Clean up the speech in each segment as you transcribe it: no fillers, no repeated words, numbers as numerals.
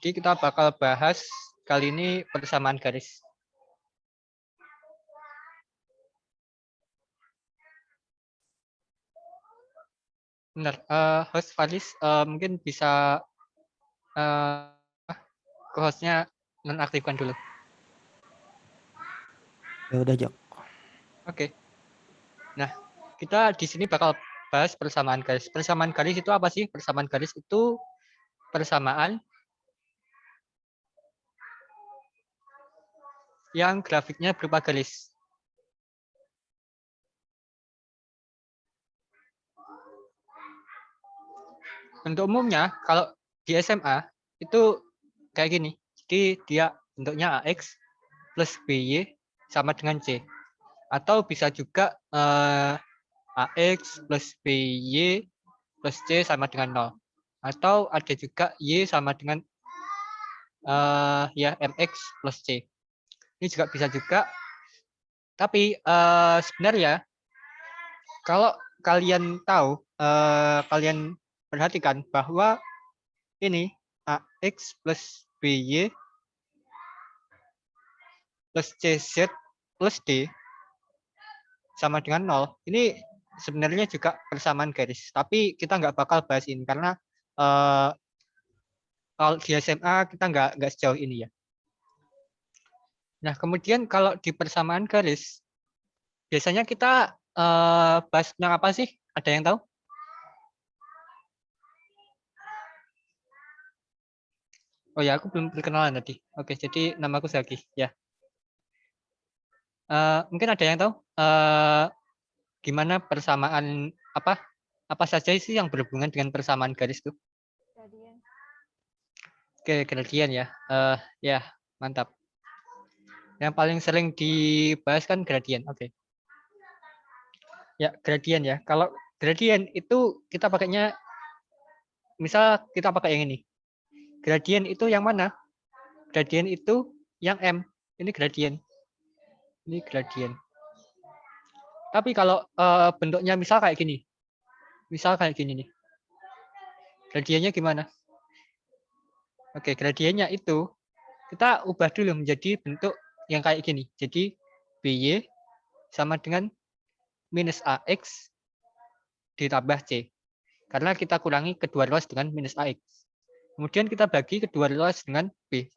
Jadi kita bakal bahas kali ini persamaan garis. Benar, host Faris mungkin bisa ke hostnya nonaktifkan dulu. Ya udah, Jok. Oke. Nah, kita di sini bakal bahas persamaan garis. Persamaan garis itu apa sih? Persamaan garis itu persamaan yang grafiknya berupa garis. Untuk umumnya, kalau di SMA itu kayak gini. Jadi dia bentuknya AX plus BY sama dengan C. Atau bisa juga AX plus BY plus C sama dengan 0. Atau ada juga Y sama dengan ya MX plus C. Ini juga bisa juga. Tapi sebenarnya kalau kalian tahu, kalian perhatikan bahwa ini AX plus BY plus CZ plus D sama dengan 0. Ini sebenarnya juga persamaan garis. Tapi kita nggak bakal bahas ini karena kalau di SMA kita nggak sejauh ini ya. Nah, kemudian kalau di persamaan garis, biasanya kita bahas tentang apa sih? Ada yang tahu? Oh ya, aku belum perkenalan tadi. Oke, jadi namaku Zaki. Ya. Mungkin ada yang tahu gimana persamaan apa saja sih yang berhubungan dengan persamaan garis itu? Gradien. Oke, gradien ya. Ya, mantap. Yang paling sering dibahas kan gradien. Oke. Ya, gradien ya. Kalau gradien itu kita pakainya, misal kita pakai yang ini. Gradien itu yang mana? Gradien itu yang M. Ini gradien. Ini gradien. Tapi kalau bentuknya misal kayak gini. Misal kayak gini nih. Gradiennya gimana? Oke, gradiennya itu kita ubah dulu menjadi bentuk yang kayak gini. Jadi BY sama dengan minus AX ditambah C. Karena kita kurangi kedua ruas dengan minus AX. Kemudian kita bagi kedua ruas dengan B.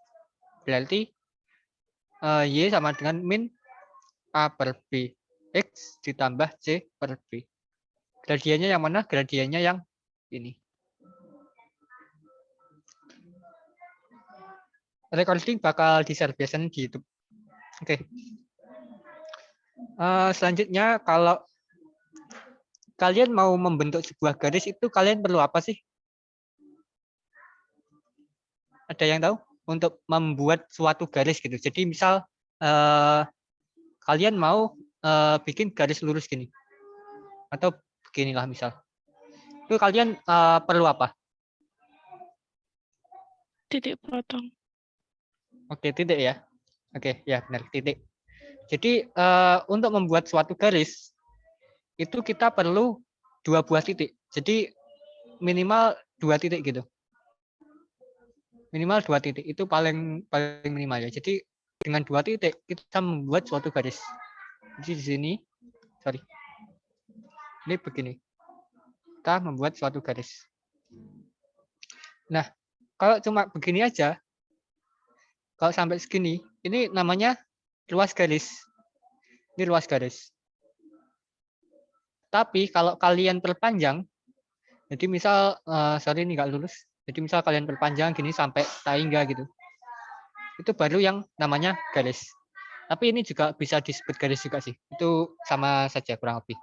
Berarti Y sama dengan min A per B. X ditambah C per B. Gradiennya yang mana? Gradiennya yang ini. Recording bakal di-share biasanya di YouTube. Oke. Selanjutnya, kalau kalian mau membentuk sebuah garis itu kalian perlu apa sih? Ada yang tahu? Untuk membuat suatu garis gitu. Jadi misal kalian mau bikin garis lurus gini. Atau beginilah misal. Itu kalian perlu apa? Titik potong. Oke, titik ya. Oke, ya benar, titik. Jadi untuk membuat suatu garis itu kita perlu 2 buah titik. Jadi minimal 2 titik gitu. Minimal 2 titik itu paling minimal ya. Jadi dengan 2 titik kita membuat suatu garis. Jadi di sini, sorry. Ini begini. Kita membuat suatu garis. Nah, kalau cuma begini aja, kalau sampai segini, ini namanya luas garis. Ini luas garis. Tapi kalau kalian perpanjang, jadi misal, sorry ini nggak lurus. Jadi misal kalian perpanjang gini sampai tahingga gitu. Itu baru yang namanya garis. Tapi ini juga bisa disebut garis juga sih. Itu sama saja kurang lebih.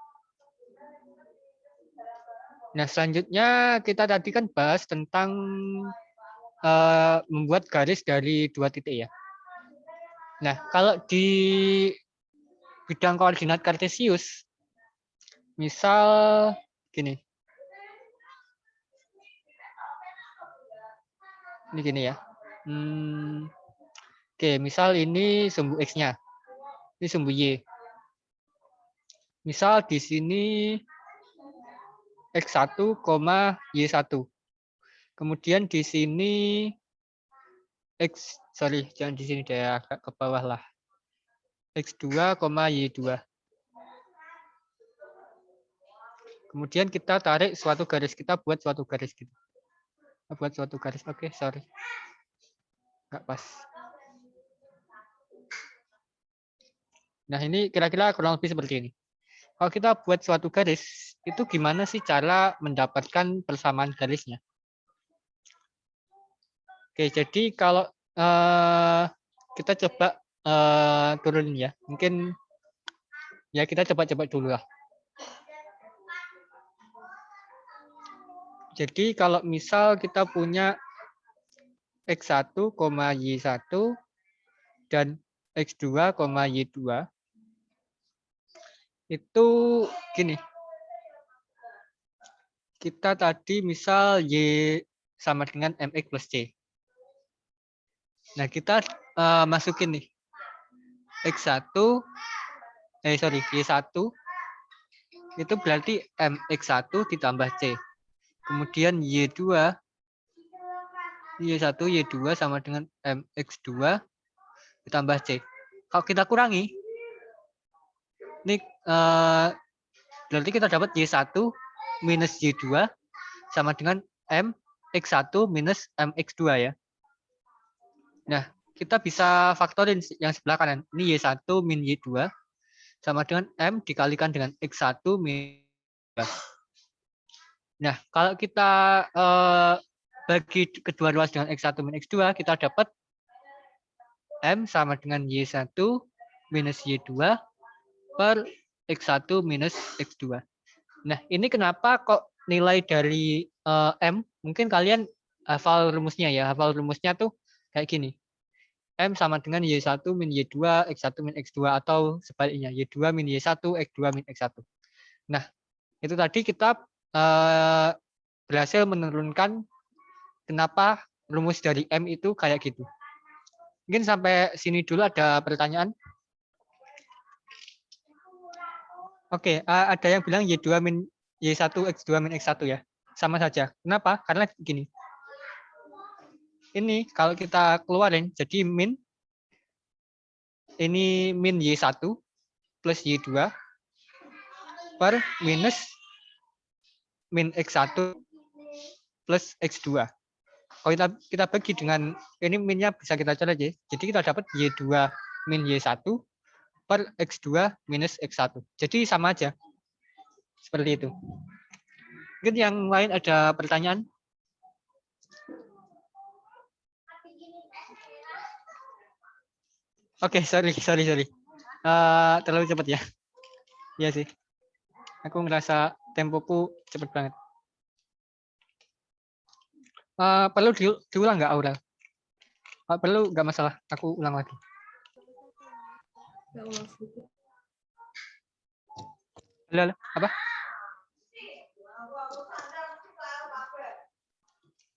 Nah, selanjutnya kita tadi kan bahas tentang membuat garis dari 2 titik ya. Nah, kalau di bidang koordinat kartesius, misal gini. Ini gini ya. Oke, misal ini sumbu X-nya. Ini sumbu Y. Misal di sini X1, Y1. Kemudian di sini sorry, jangan di sini deh, agak ke bawah lah. X2, Y2. Kemudian kita tarik suatu garis, kita buat suatu garis gitu. Buat suatu garis, oke, sorry. Nggak pas. Nah, ini kira-kira kurang lebih seperti ini. Kalau kita buat suatu garis, itu gimana sih cara mendapatkan persamaan garisnya? Oke, jadi kalau kita coba turunin ya. Mungkin ya kita coba dulu lah. Jadi kalau misal kita punya X1, Y1 dan X2, Y2 itu gini. Kita tadi misal Y sama dengan MX plus C. Nah, kita masukin nih. Y1 itu berarti MX1 ditambah C. Kemudian Y1 sama dengan MX2 ditambah C. Kalau kita kurangi, ini berarti kita dapat Y1 minus Y2 sama dengan MX1 minus MX2 ya. Nah, kita bisa faktorin yang sebelah kanan. Ini Y1 min Y2 sama dengan M dikalikan dengan X1 min Y2. Nah, kalau kita bagi kedua ruas dengan X1 min X2, kita dapat M sama dengan Y1 minus Y2 per X1 minus X2. Nah, ini kenapa kok nilai dari M, mungkin kalian hafal rumusnya ya. Hafal rumusnya tuh kayak gini. M sama dengan Y1 min Y2, X1 min X2, atau sebaliknya, Y2 min Y1, X2 min X1. Nah, itu tadi kita berhasil menurunkan kenapa rumus dari M itu kayak gitu. Mungkin sampai sini dulu ada pertanyaan. Oke, ada yang bilang Y2 min Y1, X2 min X1 ya. Sama saja. Kenapa? Karena gini. Ini kalau kita keluarin, jadi min, ini min Y1 plus Y2 per minus min X1 plus X2. Kalau kita bagi dengan, ini minnya bisa kita cari aja. Jadi kita dapat Y2 min Y1 per X2 minus X1. Jadi sama aja. Seperti itu. Mungkin yang lain ada pertanyaan? Oke, sorry. Terlalu cepat ya. Iya sih. Aku ngerasa tempoku cepat banget. Perlu diulang nggak, Aurel? Perlu nggak masalah. Aku ulang lagi. Halo, apa?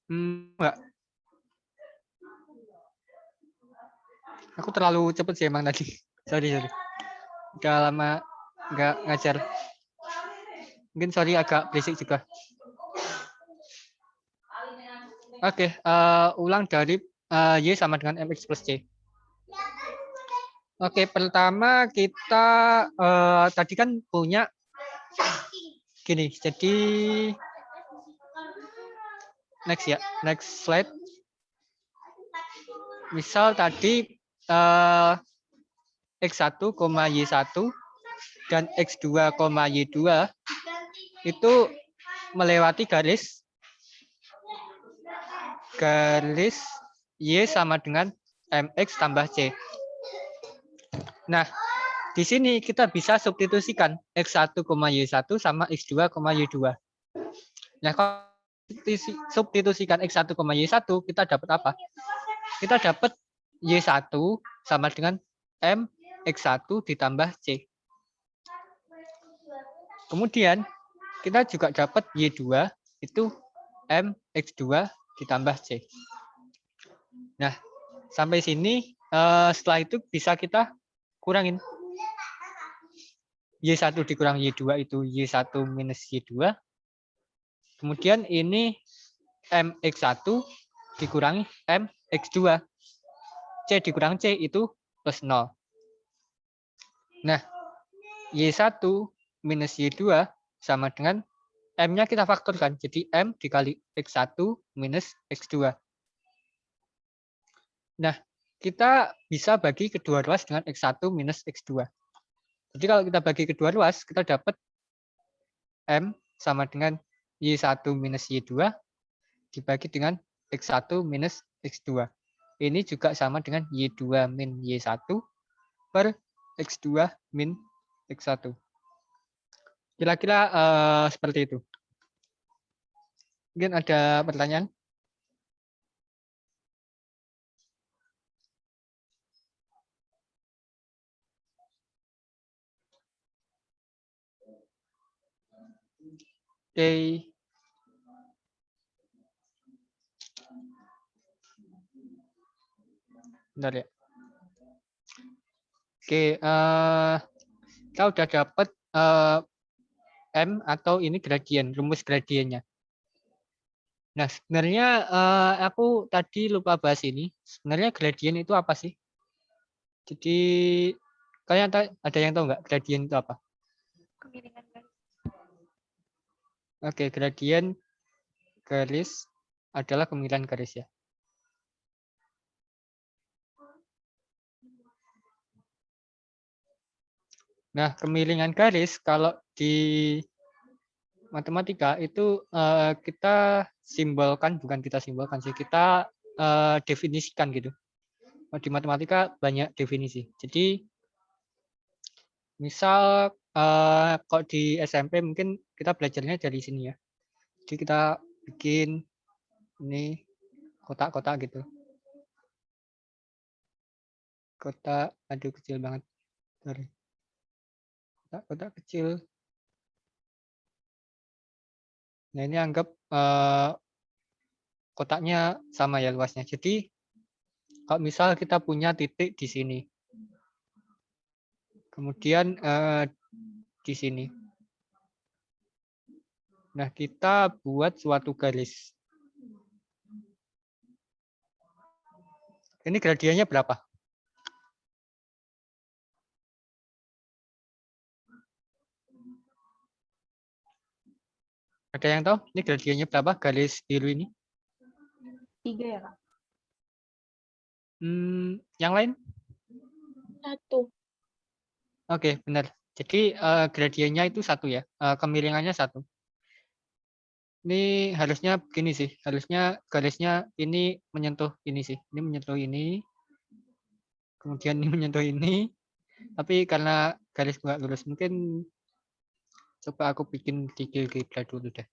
Enggak. Aku terlalu cepat sih emang tadi. Sorry. Udah lama nggak ngajar. Mungkin sorry agak berisik juga. Oke, ulang dari Y sama dengan MX plus C. Oke, pertama kita tadi kan punya gini. Jadi next slide. Misal tadi X1, Y1 dan X2, Y2 itu melewati garis Y sama dengan MX tambah C. Nah, di sini kita bisa substitusikan X1, Y1 sama X2, Y2. Nah, kalau substitusikan X1, Y1, kita dapat apa? Kita dapat Y1 sama dengan M X1 ditambah C. Kemudian, kita juga dapat Y2 itu M X2 ditambah C. Nah, sampai sini setelah itu bisa kita kurangin. Y1 dikurang Y2 itu Y1 minus Y2. Kemudian ini MX1 dikurangi M X2. C dikurangi C itu plus 0. Nah, Y1 minus Y2 sama dengan M-nya kita faktorkan. Jadi M dikali X1 minus X2. Nah, kita bisa bagi kedua ruas dengan X1 minus X2. Jadi kalau kita bagi kedua ruas, kita dapat M sama dengan Y1 minus Y2 dibagi dengan X1 minus X2. Ini juga sama dengan Y2 min Y1 per X2 min X1. Kira-kira seperti itu. Mungkin ada pertanyaan? Oke. Bentar ya. Oke, kita udah dapat M atau ini gradien, rumus gradiennya. Nah, sebenarnya aku tadi lupa bahas ini. Sebenarnya gradien itu apa sih? Jadi, kalian ada yang tahu nggak gradien itu apa? Kemiringan garis. Oke, gradien garis adalah kemiringan garis ya. Nah, kemiringan garis kalau di matematika itu kita simbolkan, bukan kita simbolkan sih, kita definisikan gitu. Di matematika banyak definisi. Jadi misal kalau di SMP mungkin kita belajarnya dari sini ya. Jadi kita bikin ini kotak-kotak gitu. Kotak, aduh kecil banget. Sorry. Kotak-kotak kecil. Nah ini anggap kotaknya sama ya luasnya. Jadi kalau misal kita punya titik di sini, kemudian di sini. Nah kita buat suatu garis. Ini gradiennya berapa? Ada yang tahu? Ini gradiennya berapa? Garis biru ini? 3 ya, Kak? Yang lain? 1. Oke, benar. Jadi gradiennya itu 1 ya. Kemiringannya 1. Ini harusnya begini sih. Harusnya garisnya ini menyentuh ini sih. Ini menyentuh ini. Kemudian ini menyentuh ini. Tapi karena garis nggak lurus, mungkin coba aku bikin dikit-dikit dulu deh.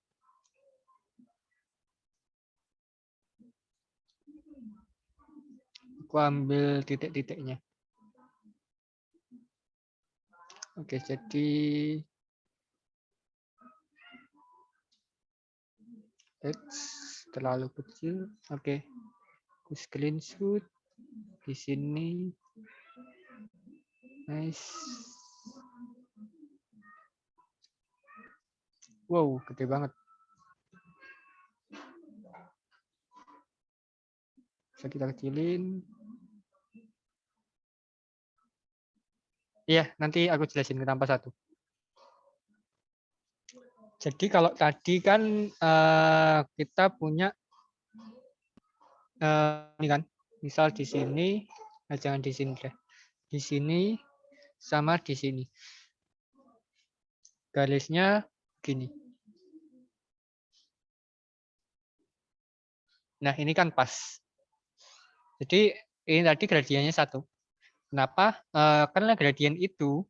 Aku ambil titik-titiknya. Oke, jadi X terlalu kecil. Oke, aku screenshot di sini. Nice. Wow, gede banget. Bisa kita kecilin. Iya, nanti aku jelasin kenapa 1. Jadi kalau tadi kan kita punya ini kan, misal di sini, jangan di sini deh, di sini sama di sini, garisnya gini. Nah ini kan pas. Jadi ini tadi gradiennya 1. Kenapa? Karena gradien itu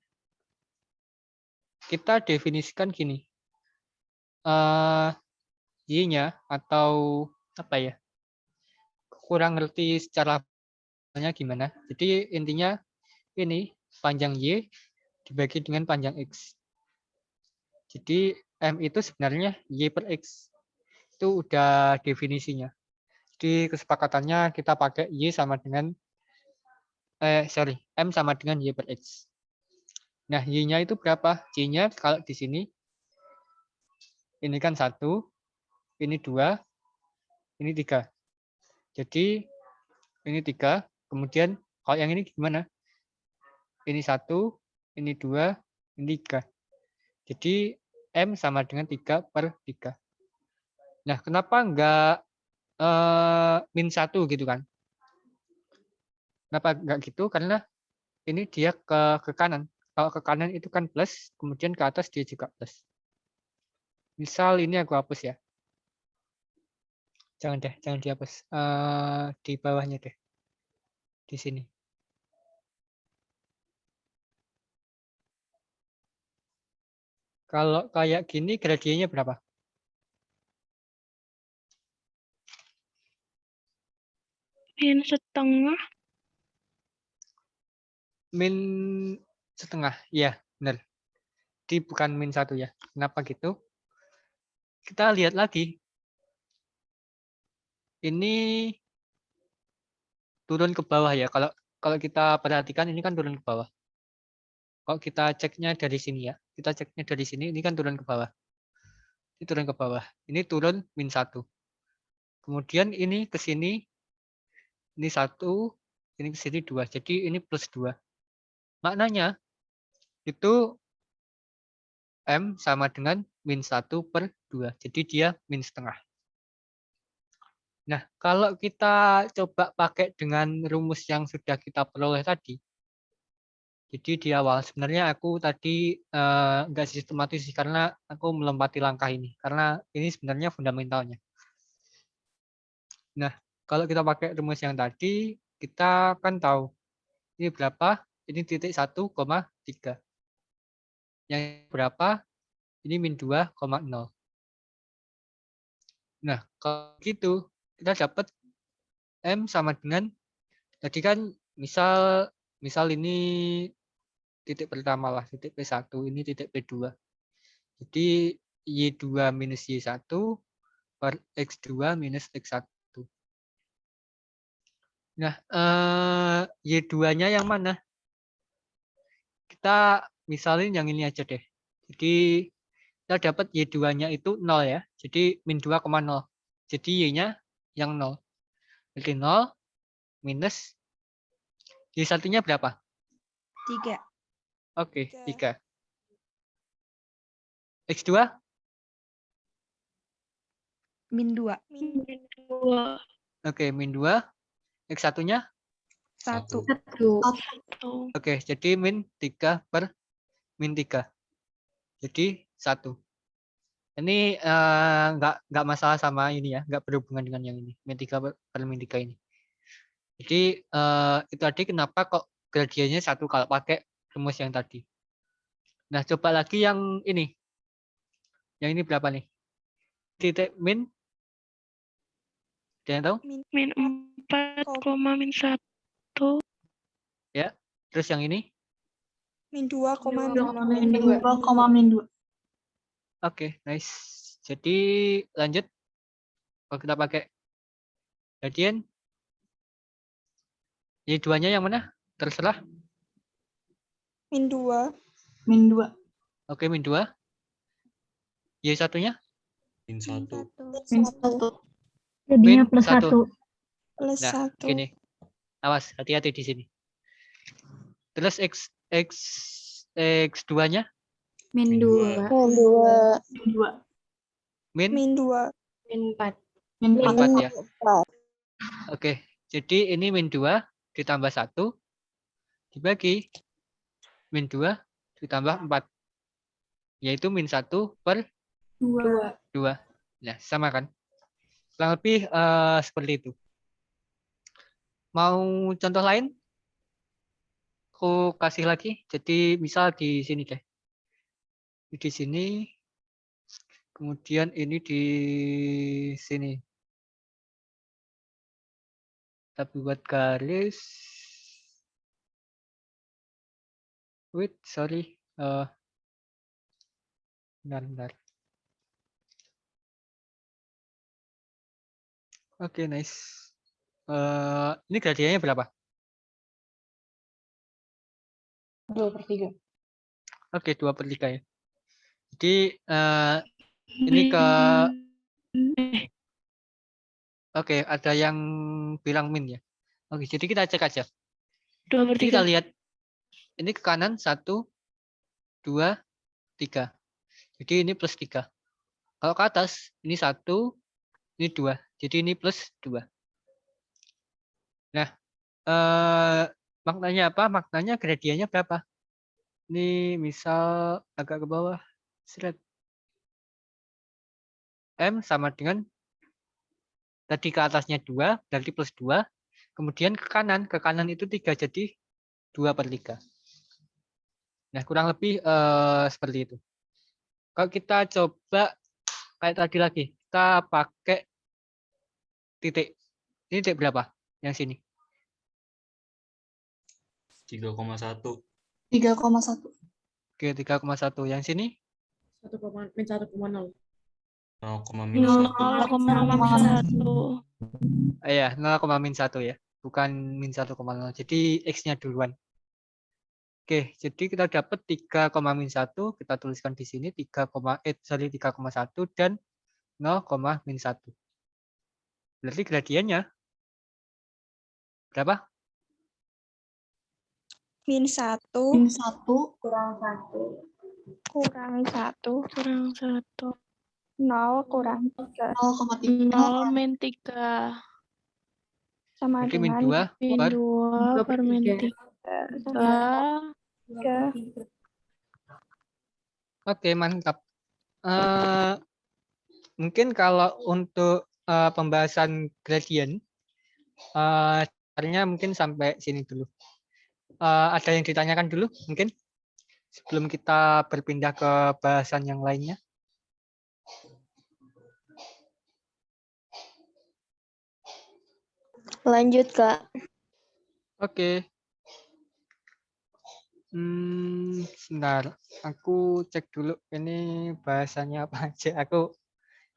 kita definisikan gini, y-nya atau apa ya? Kurang ngerti secara gimana. Jadi intinya ini panjang y dibagi dengan panjang x. Jadi M itu sebenarnya y per x. Itu udah definisinya. Jadi kesepakatannya kita pakai y sama dengan M sama dengan y per x. Nah, y-nya itu berapa? Y-nya kalau di sini ini kan 1, ini 2, ini 3. Jadi ini 3. Kemudian kalau yang ini gimana? Ini 1, ini 2, ini 3. Jadi M sama dengan 3/3. Nah, kenapa enggak min 1 gitu kan? Kenapa enggak gitu? Karena ini dia ke kanan. Kalau ke kanan itu kan plus, kemudian ke atas dia juga plus. Misal ini aku hapus ya. Jangan deh, jangan dihapus. Di bawahnya deh. Di sini. Kalau kayak gini gradiennya berapa? Min setengah. Min setengah. Iya, benar. Di bukan min 1 ya. Kenapa gitu? Kita lihat lagi. Ini turun ke bawah ya. Kalau kita perhatikan ini kan turun ke bawah. Kalau kita ceknya dari sini ya. Kita ceknya dari sini, ini kan turun ke bawah. Ini turun ke bawah. Ini turun min 1. Kemudian ini ke sini, ini 1, ini ke sini 2. Jadi ini plus 2. Maknanya itu M sama dengan min 1/2. Jadi dia min setengah. Nah, kalau kita coba pakai dengan rumus yang sudah kita peroleh tadi, jadi di awal sebenarnya aku tadi nggak sistematis sih karena aku melompati langkah ini, karena ini sebenarnya fundamentalnya. Nah, kalau kita pakai rumus yang tadi, kita kan tahu ini berapa, ini titik 1,3. Yang berapa, ini min 2,0. Nah, kalau gitu, kita dapat M sama dengan, tadi kan misal ini titik pertama lah, titik P1, ini titik P2. Jadi Y2 minus Y1 per X2 minus X1. Nah, Y2-nya yang mana? Kita misalin yang ini aja deh. Jadi kita dapat Y2-nya itu 0 ya. Jadi min 2,0. Jadi Y-nya yang 0. Berarti 0 minus Y1-nya berapa? 3. Oke, 3. X2? Min 2. Min 2. Oke, min 2. X1-nya? 1. Oke, jadi min 3/min 3. Jadi 1. Ini nggak masalah sama ini ya, nggak berhubungan dengan yang ini, min 3/min 3 ini. Jadi itu tadi kenapa kok gradiennya 1 kalau pakai rumus yang tadi. Nah, coba lagi yang ini. Yang ini berapa nih? Titik min? Ada yang tahu? Min 4, min 1. Ya. Terus yang ini? Min 2,2. min 2. Oke, nice. Jadi lanjut. Kalau kita pakai gradien, Y2-nya yang mana? Terserah. Min 2. Min 2. Oke, min 2. Y1-nya? Min 1. Min 1. Min Jadinya plus 1. 1. Plus Nah, 1. gini. Awas, hati-hati di sini. Terus X2-nya? Min Min 2. Min 2. Min 2. Min Min 2. Min 4. Min 4. 4 ya. Oke, jadi ini min 2 ditambah 1 dibagi min 2 ditambah 4. Yaitu min 1/2. 2. Nah, sama kan? Kurang lebih seperti itu. Mau contoh lain? Aku kasih lagi. Jadi misal di sini deh. Di sini. Kemudian ini di sini. Kita buat garis. Wait, sorry. Bentar. Oke, nice. Ini gradiennya berapa? 2/3. Oke, 2/3 ya. Jadi ini ke Oke, ada yang bilang min ya. Oke, jadi kita cek aja. 2/3. Jadi kita lihat ini ke kanan 1, 2, 3. Jadi ini plus 3. Kalau ke atas ini 1, ini 2. Jadi ini plus 2. Nah, maknanya apa? Maknanya gradiennya berapa? Ini misal agak ke bawah. Seret. M sama dengan tadi ke atasnya 2, berarti plus 2. Kemudian ke kanan itu 3, jadi 2/3. Nah, kurang lebih seperti itu. Kalau kita coba kayak tadi lagi, kita pakai titik. Ini titik berapa? Yang sini. 3,1. 3,1. Oke, 3,1. Yang sini? 1,0. 0,-1. Ya, 0,-1 ya. Bukan min 1,0. Jadi X-nya duluan. Oke, jadi kita dapat 3,-1. Kita tuliskan di sini 3,1 dan 0,-1. Berarti gradiennya berapa? Min 1 Min 1 kurang 1 Kurang 1. 0 kurang 3 0,3 min 3. sama Berarti min dengan 2 per 2 per min 3. sama 3. Oke, mantap. Mungkin kalau untuk pembahasan gradient, caranya mungkin sampai sini dulu. Ada yang ditanyakan dulu mungkin sebelum kita berpindah ke bahasan yang lainnya? Lanjut, Kak. Oke. Sebentar, aku cek dulu ini bahasanya apa aja. Aku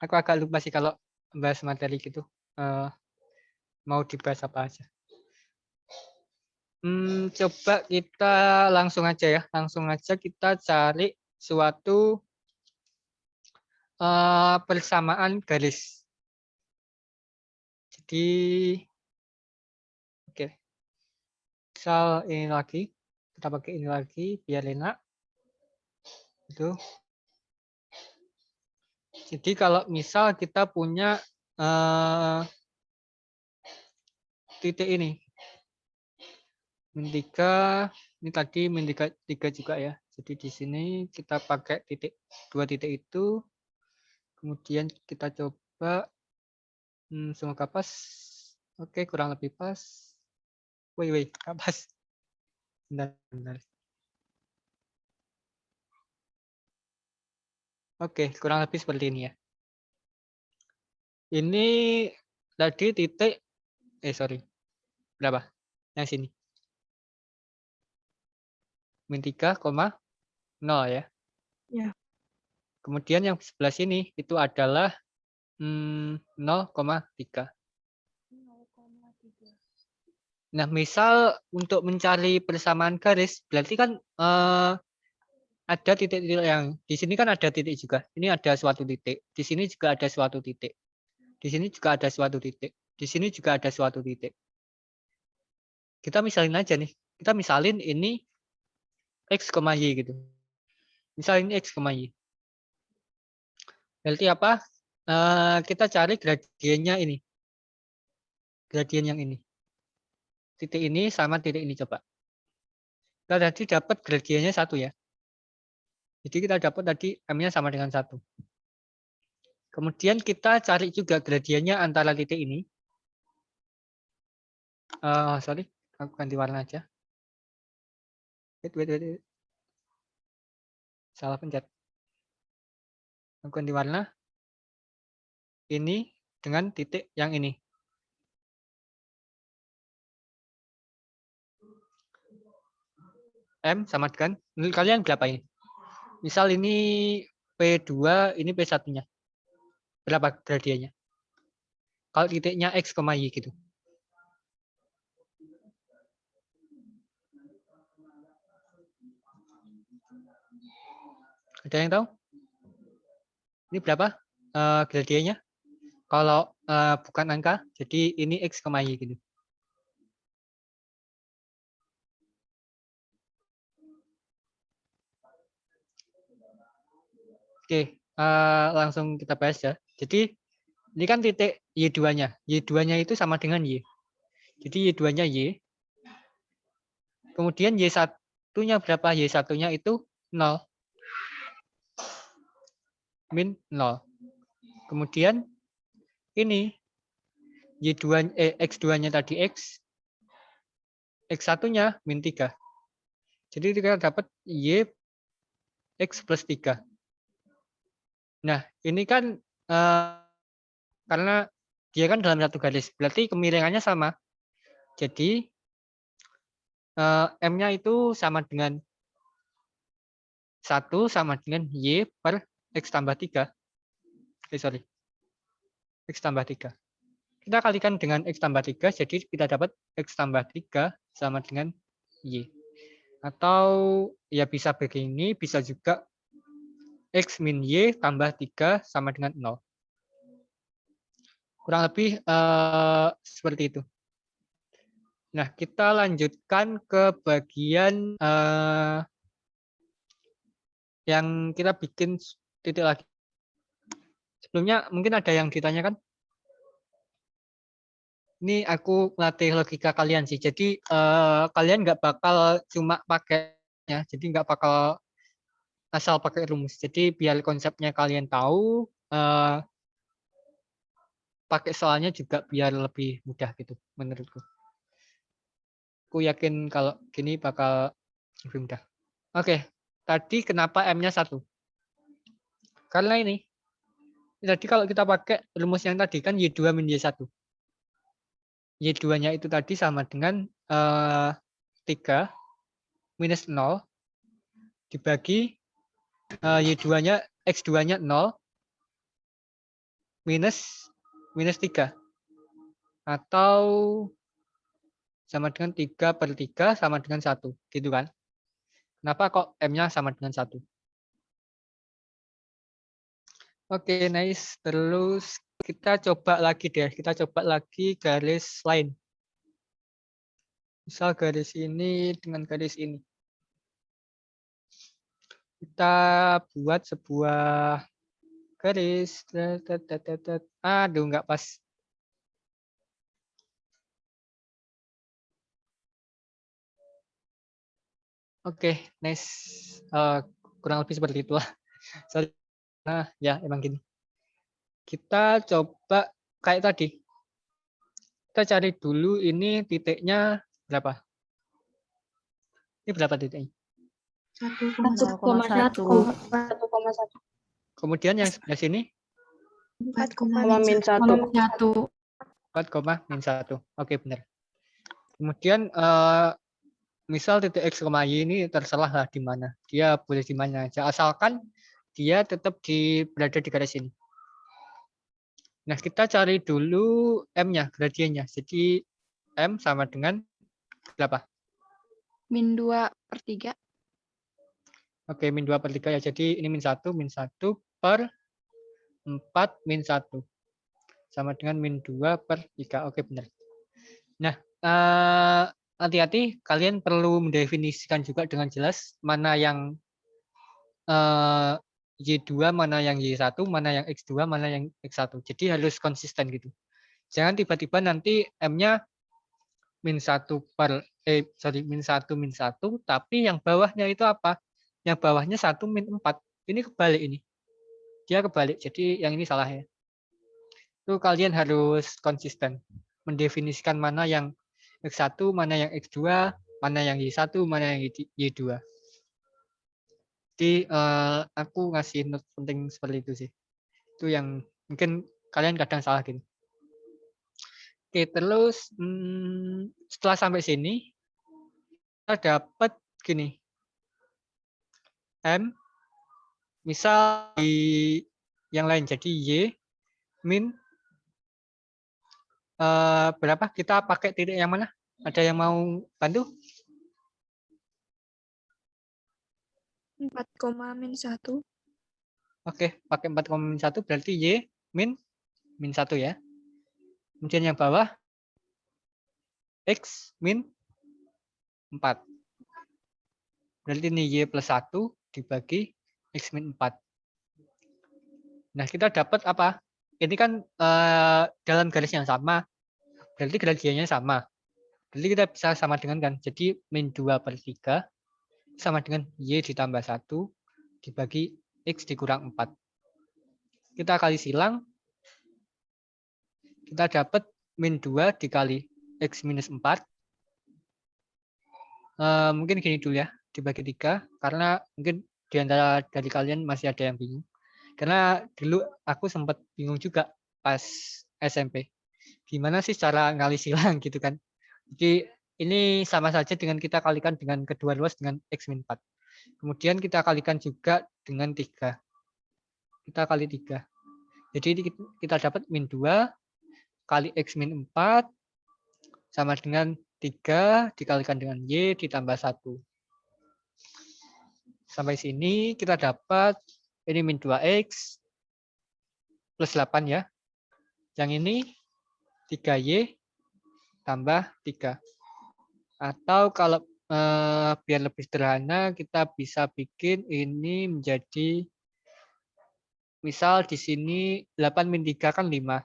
agak lupa sih kalau bahas materi gitu. Mau dibahas apa aja. Coba kita langsung aja ya. Langsung aja kita cari suatu persamaan garis. Jadi, oke. Misal ini lagi. Kita pakai ini lagi biar enak. Itu. Jadi kalau misal kita punya titik ini. Min 3, ini tadi min 3 juga ya. Jadi di sini kita pakai titik 2 titik itu. Kemudian kita coba semoga pas. Oke, kurang lebih pas. Wait, nggak pas. Bentar. Oke, kurang lebih seperti ini ya. Ini tadi titik, sorry, berapa? Yang sini. Min 3,0 ya. Ya. Kemudian yang sebelah sini itu adalah 0,3. Nah, misal untuk mencari persamaan garis, berarti kan ada titik-titik yang di sini kan ada titik juga. Ini ada suatu titik. Di sini juga ada suatu titik. Di sini juga ada suatu titik. Di sini juga ada suatu titik. Kita misalin aja nih. Kita misalin ini X, Y gitu. Misalin ini X, Y. Berarti apa? Kita cari gradiennya ini. Gradien yang ini. Titik ini sama titik ini coba. Kita tadi dapat gradiennya 1 ya. Jadi kita dapat tadi M-nya sama dengan 1. Kemudian kita cari juga gradiennya antara titik ini. Sorry, aku ganti warna aja. Wait. Salah pencet. Aku ganti warna. Ini dengan titik yang ini. M sama dengan, menurut kalian berapa ini? Misal ini P2, ini P1-nya. Berapa gradiennya? Kalau titiknya X, Y gitu. Ada yang tahu? Ini berapa gradiennya? Kalau bukan angka, jadi ini X, Y gitu. Oke, langsung kita bahas ya. Jadi ini kan titik Y2-nya. Y2-nya itu sama dengan Y. Jadi Y2-nya Y. Kemudian Y1-nya berapa? Y1-nya itu 0. Min 0. Kemudian ini Y2 X2-nya tadi X. X1-nya min 3. Jadi kita dapat Y X plus 3. Nah, ini kan karena dia kan dalam satu garis, berarti kemiringannya sama. Jadi M-nya itu sama dengan 1 sama dengan Y per X tambah 3. Sorry. X tambah 3. Kita kalikan dengan X tambah 3, jadi kita dapat X tambah 3 sama dengan Y. Atau ya bisa begini, bisa juga X min Y tambah 3 sama dengan 0. Kurang lebih seperti itu. Nah, kita lanjutkan ke bagian yang kita bikin titik lagi. Sebelumnya mungkin ada yang ditanyakan? Ini aku latih logika kalian sih. Jadi kalian nggak bakal cuma pakainya, jadi nggak bakal asal pakai rumus. Jadi biar konsepnya kalian tahu, pakai soalnya juga biar lebih mudah gitu menurutku. Aku yakin kalau gini bakal lebih mudah. Oke, tadi kenapa M-nya 1? Karena ini. Tadi kalau kita pakai rumus yang tadi kan Y2 min Y1. Y2-nya itu tadi sama dengan 3 minus 0 dibagi Y2-nya X2-nya 0 minus 3. Atau sama dengan 3 per 3 sama dengan 1. Gitu kan? Kenapa kok M-nya sama dengan 1? Oke, nice. Terus kita coba lagi deh. Kita coba lagi garis lain. Misal garis ini dengan garis ini. Kita buat sebuah garis. Aduh, nggak pas. Oke, nice. Kurang lebih seperti itulah. Sorry. Nah, ya emang gini. Kita coba kayak tadi. Kita cari dulu ini titiknya berapa. Ini berapa titiknya? 1,1. Kemudian yang sebelah sini 4,-1. 4,-1. Oke, benar. Kemudian misal titik X, Y ini terserah lah di mana. Dia boleh di mana aja. Asalkan dia tetap berada di garis ini. Nah, kita cari dulu M-nya, gradiennya. Jadi M sama dengan berapa? Min 2/3. Oke, min 2 per 3 ya. Jadi ini min 1 per 4 min 1. Sama dengan min 2 per 3. Oke, benar. Nah, hati-hati. Kalian perlu mendefinisikan juga dengan jelas mana yang Y2, mana yang Y1, mana yang X2, mana yang X1. Jadi harus konsisten gitu. Jangan tiba-tiba nanti M-nya min 1 min 1, tapi yang bawahnya itu apa? Yang bawahnya 1 min 4. Ini kebalik ini. Dia kebalik. Jadi yang ini salah ya. Itu kalian harus konsisten. Mendefinisikan mana yang X1, mana yang X2, mana yang Y1, mana yang Y2. Jadi aku ngasih note penting seperti itu sih. Itu yang mungkin kalian kadang salah gitu. Oke, terus setelah sampai sini kita dapat gini. M misal di yang lain jadi Y min berapa? Kita pakai titik yang mana? Ada yang mau bantu? 4,-1. Oke, pakai 4,1 berarti Y min min 1 ya. Kemudian yang bawah X min 4. Berarti ini Y plus 1 dibagi X min 4. Nah, kita dapat apa? Ini kan dalam garis yang sama. Berarti gradiennya sama. Berarti kita bisa sama dengan kan. Jadi min 2/3 sama dengan Y ditambah 1 dibagi X dikurang 4. Kita kali silang. Kita dapat min 2 dikali X minus 4. Mungkin gini dulu ya. Dibagi 3. Karena mungkin di antara dari kalian masih ada yang bingung. Karena dulu aku sempat bingung juga pas SMP. Gimana sih cara ngali silang gitu kan. Jadi ini sama saja dengan kita kalikan dengan kedua ruas dengan X min 4. Kemudian kita kalikan juga dengan 3. Kita kali 3. Jadi kita dapat min 2 kali X min 4 sama dengan 3 dikalikan dengan Y ditambah 1. Sampai sini kita dapat ini min 2X plus 8 ya. Yang ini 3Y tambah 3. Atau kalau biar lebih sederhana, kita bisa bikin ini menjadi, misal di sini 8 min 3 kan 5.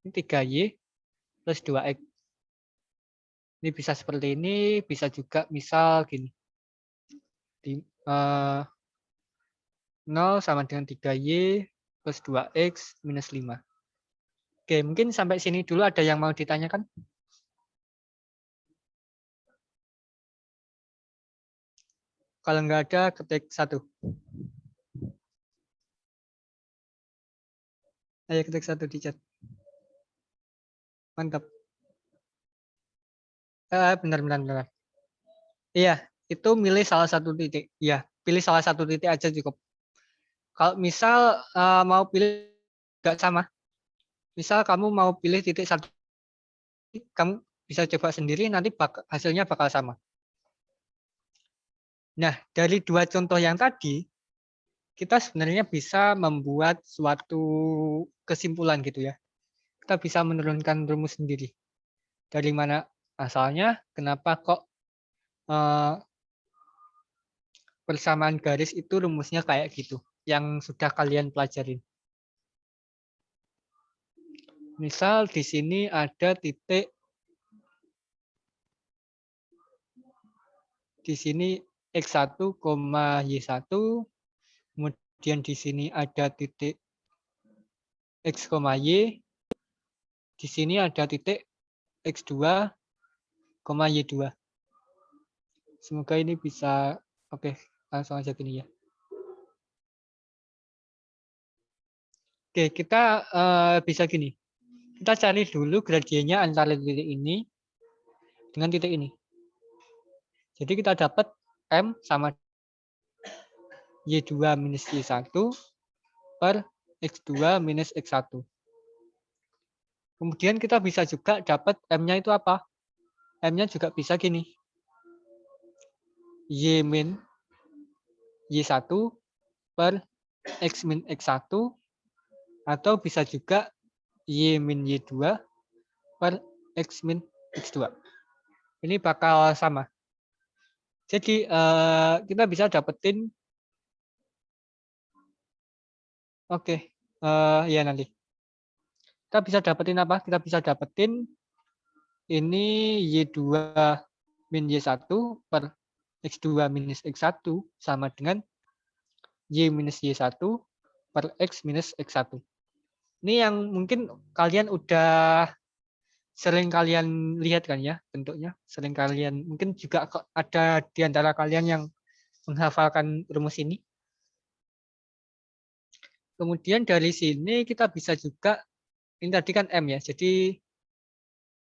Ini 3Y plus 2X. Ini bisa seperti ini, bisa juga misal gini. 0 sama dengan 3Y plus 2X minus 5. Oke, mungkin sampai sini dulu ada yang mau ditanyakan? Kalau nggak ada, ketik 1. Ayo ketik 1 di chat. Mantap. Benar. Iya, itu milih salah satu titik. Iya, pilih salah satu titik aja cukup. Kalau misal mau pilih nggak sama. Misal kamu mau pilih titik 1, kamu bisa coba sendiri, nanti hasilnya bakal sama. Nah, dari 2 contoh yang tadi, kita sebenarnya bisa membuat suatu kesimpulan gitu ya. Kita bisa menurunkan rumus sendiri. Dari mana asalnya, kenapa kok persamaan garis itu rumusnya kayak gitu, yang sudah kalian pelajarin. Misal di sini ada titik, di sini X1, Y1, kemudian di sini ada titik X, Y, di sini ada titik X2, Y2. Semoga ini bisa, oke, langsung aja gini ya. Oke, kita bisa gini. Kita cari dulu gradiennya antara titik ini dengan titik ini. Jadi kita dapat M sama Y2 minus Y1 per X2 minus X1. Kemudian kita bisa juga dapat M-nya itu apa? M-nya juga bisa gini. Y min Y1 per X min X1, atau bisa juga Y min Y2 per X min X2. Ini bakal sama. Jadi kita bisa dapetin, ya nanti. Kita bisa dapetin apa? Kita bisa dapetin ini Y2 min Y1 per X2 minus X1 sama dengan Y minus Y1 per X minus X1. Ini yang mungkin kalian udah sering kalian lihat kan ya bentuknya. Sering kalian, mungkin juga ada di antara kalian yang menghafalkan rumus ini. Kemudian dari sini kita bisa juga, ini tadi kan M ya, jadi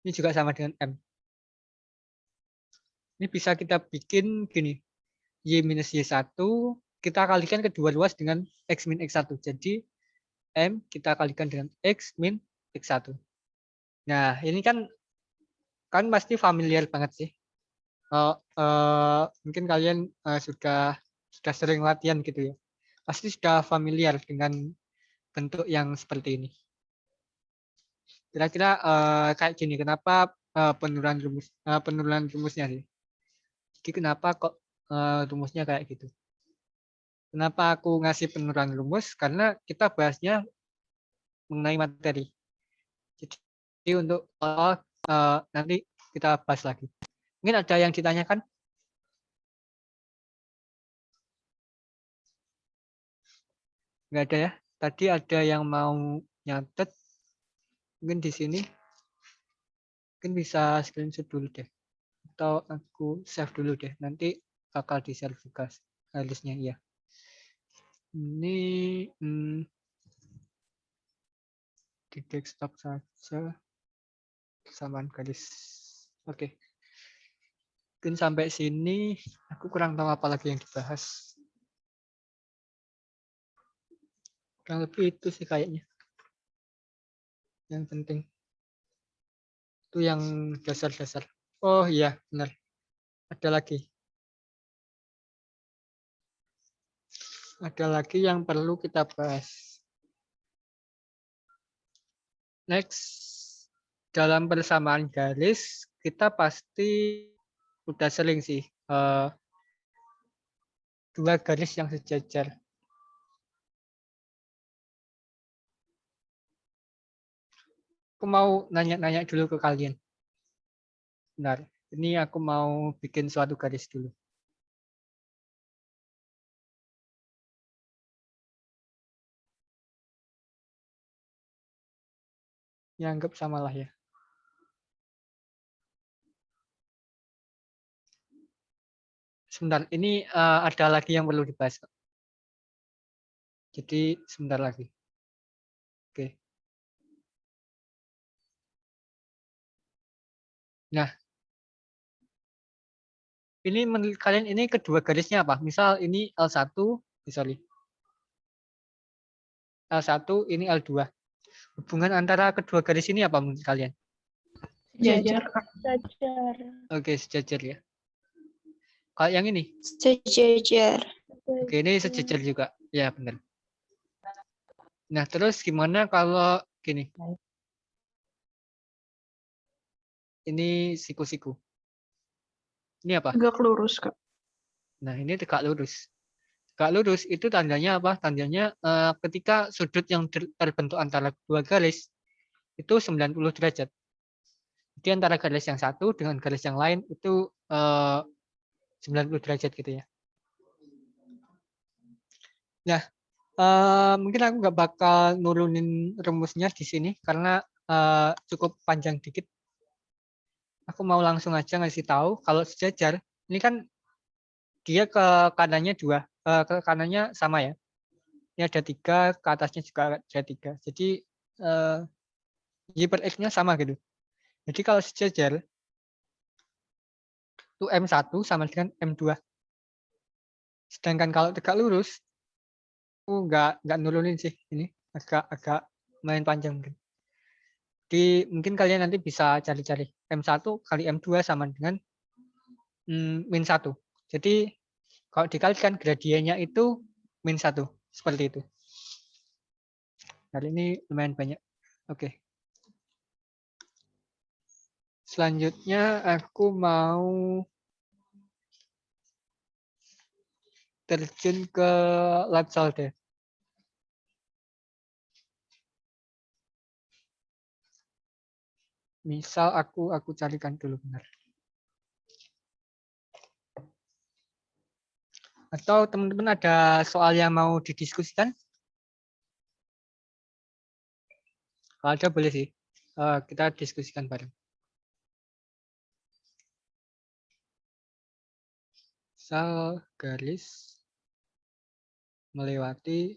ini juga sama dengan M. Ini bisa kita bikin gini, Y minus Y1, kita kalikan kedua ruas dengan X min X1. Jadi M kita kalikan dengan X min X1. Nah, ini kan pasti familiar banget sih. Mungkin kalian sudah sering latihan gitu ya. Pasti sudah familiar dengan bentuk yang seperti ini. Kira-kira kayak gini, kenapa penurunan rumusnya sih? Jadi kenapa kok rumusnya kayak gitu? Kenapa aku ngasih penurunan rumus? Karena kita bahasnya mengenai materi. Jadi untuk nanti kita bahas lagi. Mungkin ada yang ditanyakan? Nggak ada ya? Tadi ada yang mau nyatet. Mungkin di sini. Mungkin bisa screenshot dulu deh. Atau aku save dulu deh. Nanti bakal di-share juga listnya ya. Ini di desktop saja. Kesamaan garis. Oke. Mungkin sampai sini aku kurang tahu apa lagi yang dibahas. Kurang lebih itu sih kayaknya. Yang penting. Itu yang dasar-dasar. Oh iya, benar. Ada lagi. Ada lagi yang perlu kita bahas. Next, dalam persamaan garis, kita pasti udah sering sih dua garis yang sejajar. Aku mau nanya-nanya dulu ke kalian. Benar, ini aku mau bikin suatu garis dulu. Ya, anggap samalah ya. Sebentar, ini ada lagi yang perlu dibahas. Jadi sebentar lagi. Oke. Nah, ini menurut kalian ini kedua garisnya apa? Misal ini L1, sorry. L1, ini L2. Hubungan antara kedua garis ini apa menurut kalian? Sejajar, Kak. Sejajar. Oke, sejajar ya. Kalau yang ini? Sejajar. Oke, ini sejajar juga. Ya, benar. Nah, terus gimana kalau gini? Ini siku-siku. Ini apa? Tegak lurus, Kak. Nah, ini tegak lurus. Tegak lurus itu tandanya apa? Tandanya ketika sudut yang terbentuk antara dua garis itu 90 derajat. Jadi antara garis yang satu dengan garis yang lain itu 90 derajat gitu ya. Nah, mungkin aku nggak bakal nurunin rumusnya di sini karena cukup panjang dikit. Aku mau langsung aja ngasih tahu kalau sejajar ini kan dia ke kanannya ke kanannya sama ya. Ini ada 3, ke atasnya juga ada 3. Jadi Y per X-nya sama gitu. Jadi kalau sejajar itu M1 sama dengan M2. Sedangkan kalau tegak lurus aku nggak nurunin sih, ini agak main panjang mungkin. Jadi mungkin kalian nanti bisa cari-cari M1 kali M2 sama dengan min 1. Jadi kalau dikalikan gradiennya itu min 1. Seperti itu. Kali ini lumayan banyak. Oke. Selanjutnya aku mau terjun ke lab solder. Misal aku carikan dulu benar. Atau teman-teman ada soal yang mau didiskusikan? Kalau ada boleh sih. Kita diskusikan bareng. Misal garis melewati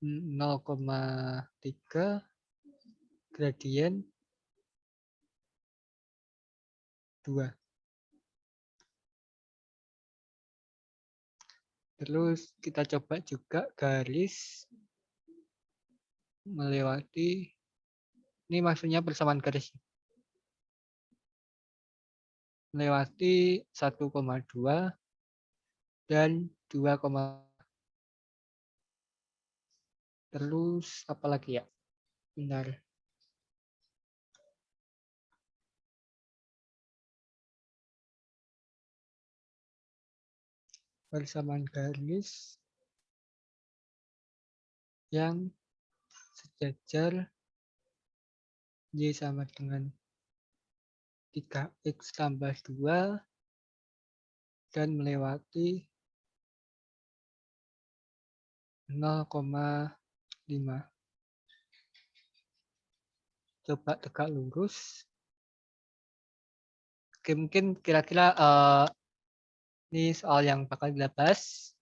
0,3 gradien 2. Terus kita coba juga garis melewati, ini maksudnya persamaan garis. Melewati 1,2 dan 2, terus apa lagi ya? Benar. Persamaan garis yang sejajar Y sama dengan 3X tambah 2 dan melewati 0,5. Coba tegak lurus. Oke, mungkin kira-kira ini soal yang bakal kita bahas.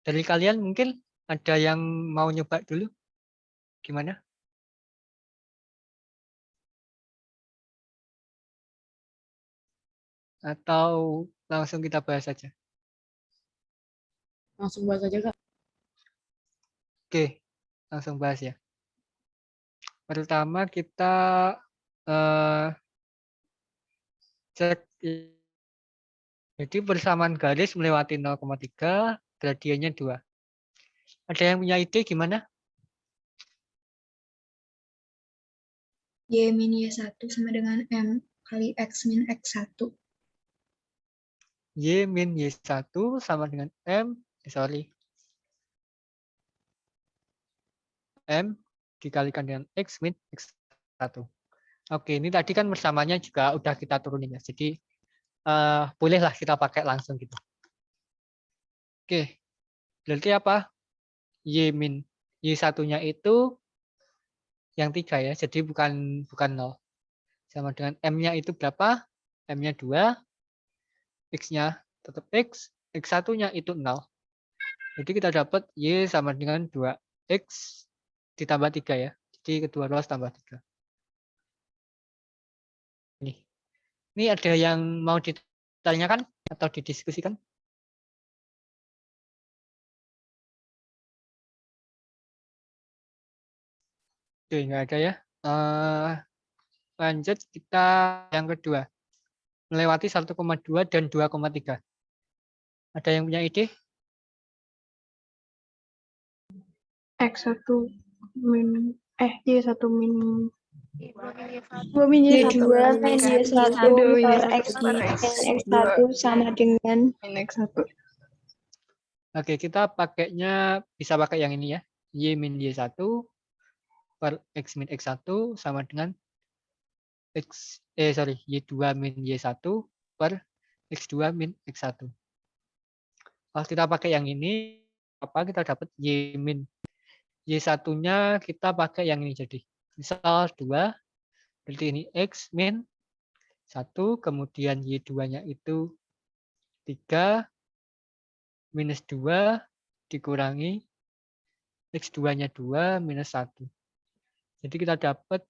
Dari kalian mungkin ada yang mau nyoba dulu? Gimana? Atau langsung kita bahas saja? Langsung bahas aja, Kak. Oke, langsung bahas ya. Pertama kita cek. Jadi persamaan garis melewati 0,3, gradiennya 2. Ada yang punya ide gimana? Y min Y1 sama dengan M kali X min X1. Y min Y1 sama dengan M dikalikan dengan X min X1. Oke, ini tadi kan persamanya juga udah kita turunin ya. Jadi bolehlah kita pakai langsung gitu. Oke, berarti apa? Y min Y1-nya itu yang 3 ya. Jadi bukan 0. Sama dengan M-nya itu berapa? M-nya 2. X-nya tetap X. X1-nya itu 0. Jadi kita dapat Y sama dengan 2X ditambah 3 ya. Jadi kedua ruas tambah 3. Ini ada yang mau ditanyakan atau didiskusikan? Oke, nggak ada ya. Lanjut kita yang kedua. Melewati 1,2 dan 2,3. Ada yang punya ide? X1 min Y1 min Y2 min Y1 per X min X1 sama dengan min X1. Oke, kita pakainya bisa pakai yang ini ya. Y min Y1 per X min X1 sama dengan Y2 min Y1 per X2 min X1. Kalau kita pakai yang ini, apa kita dapat Y min Y1-nya kita pakai yang ini jadi. Misal 2, berarti ini X min 1, kemudian Y2-nya itu 3, minus 2, dikurangi X2-nya 2, minus 1. Jadi kita dapat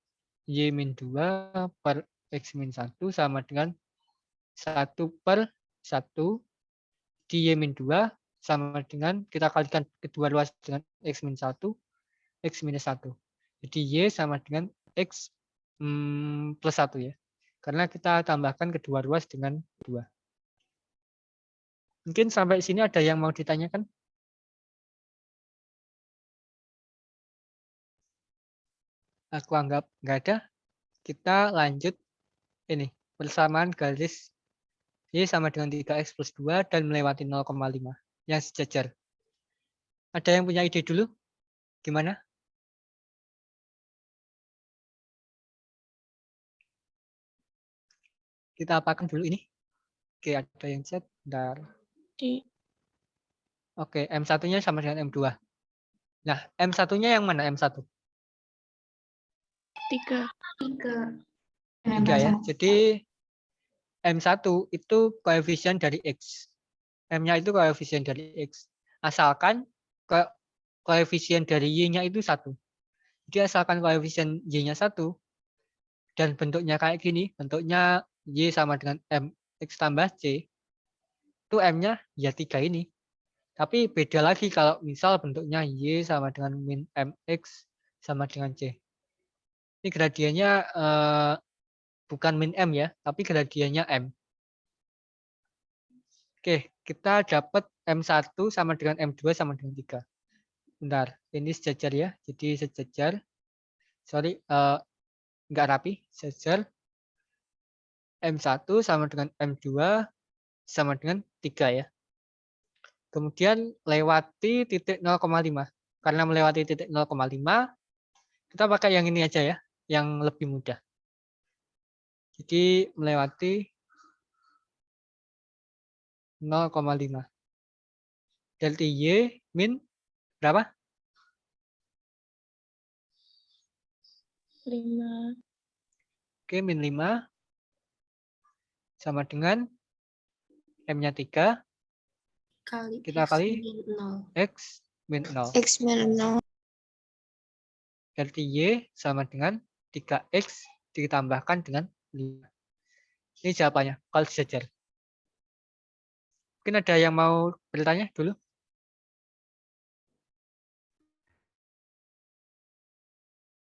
Y min 2 per X min 1 sama dengan 1 per 1 di Y min 2 sama dengan kita kalikan kedua ruas dengan X min 1, X minus 1. Jadi Y sama dengan X plus 1 ya. Karena kita tambahkan kedua ruas dengan 2. Mungkin sampai sini ada yang mau ditanyakan? Aku anggap nggak ada. Kita lanjut ini. Persamaan garis Y sama dengan 3X plus 2 dan melewati 0,5 yang sejajar. Ada yang punya ide dulu? Gimana? Kita apakan dulu ini. Oke, ada yang chat. Bentar. Oke, M1-nya sama dengan M2. Nah, M1-nya yang mana M1? 3. 3 ya. Jadi M1 itu koefisien dari X. M-nya itu koefisien dari X. Asalkan koefisien dari Y-nya itu 1. Jadi asalkan koefisien Y-nya 1 dan bentuknya kayak gini, bentuknya Y sama dengan MX tambah C, itu M-nya ya 3 ini. Tapi beda lagi kalau misal bentuknya Y sama dengan min MX sama dengan C. Ini gradiennya bukan min M ya, tapi gradiennya M. Oke, kita dapat M1 sama dengan M2 sama dengan 3. Bentar, ini sejajar ya. Jadi sejajar. Sorry, nggak rapi, sejajar. M1 sama dengan M2 sama dengan 3 ya. Kemudian lewati titik 0,5. Karena melewati titik 0,5, kita pakai yang ini aja ya, yang lebih mudah. Jadi melewati 0,5. Delta Y min berapa? 5. Oke, min 5 sama dengan M-nya 3. Kali Kita X kali min 0. X min 0. X min 0. Delta Y sama dengan 3X ditambahkan dengan 5. Ini jawabannya, kalau disejar. Mungkin ada yang mau bertanya dulu?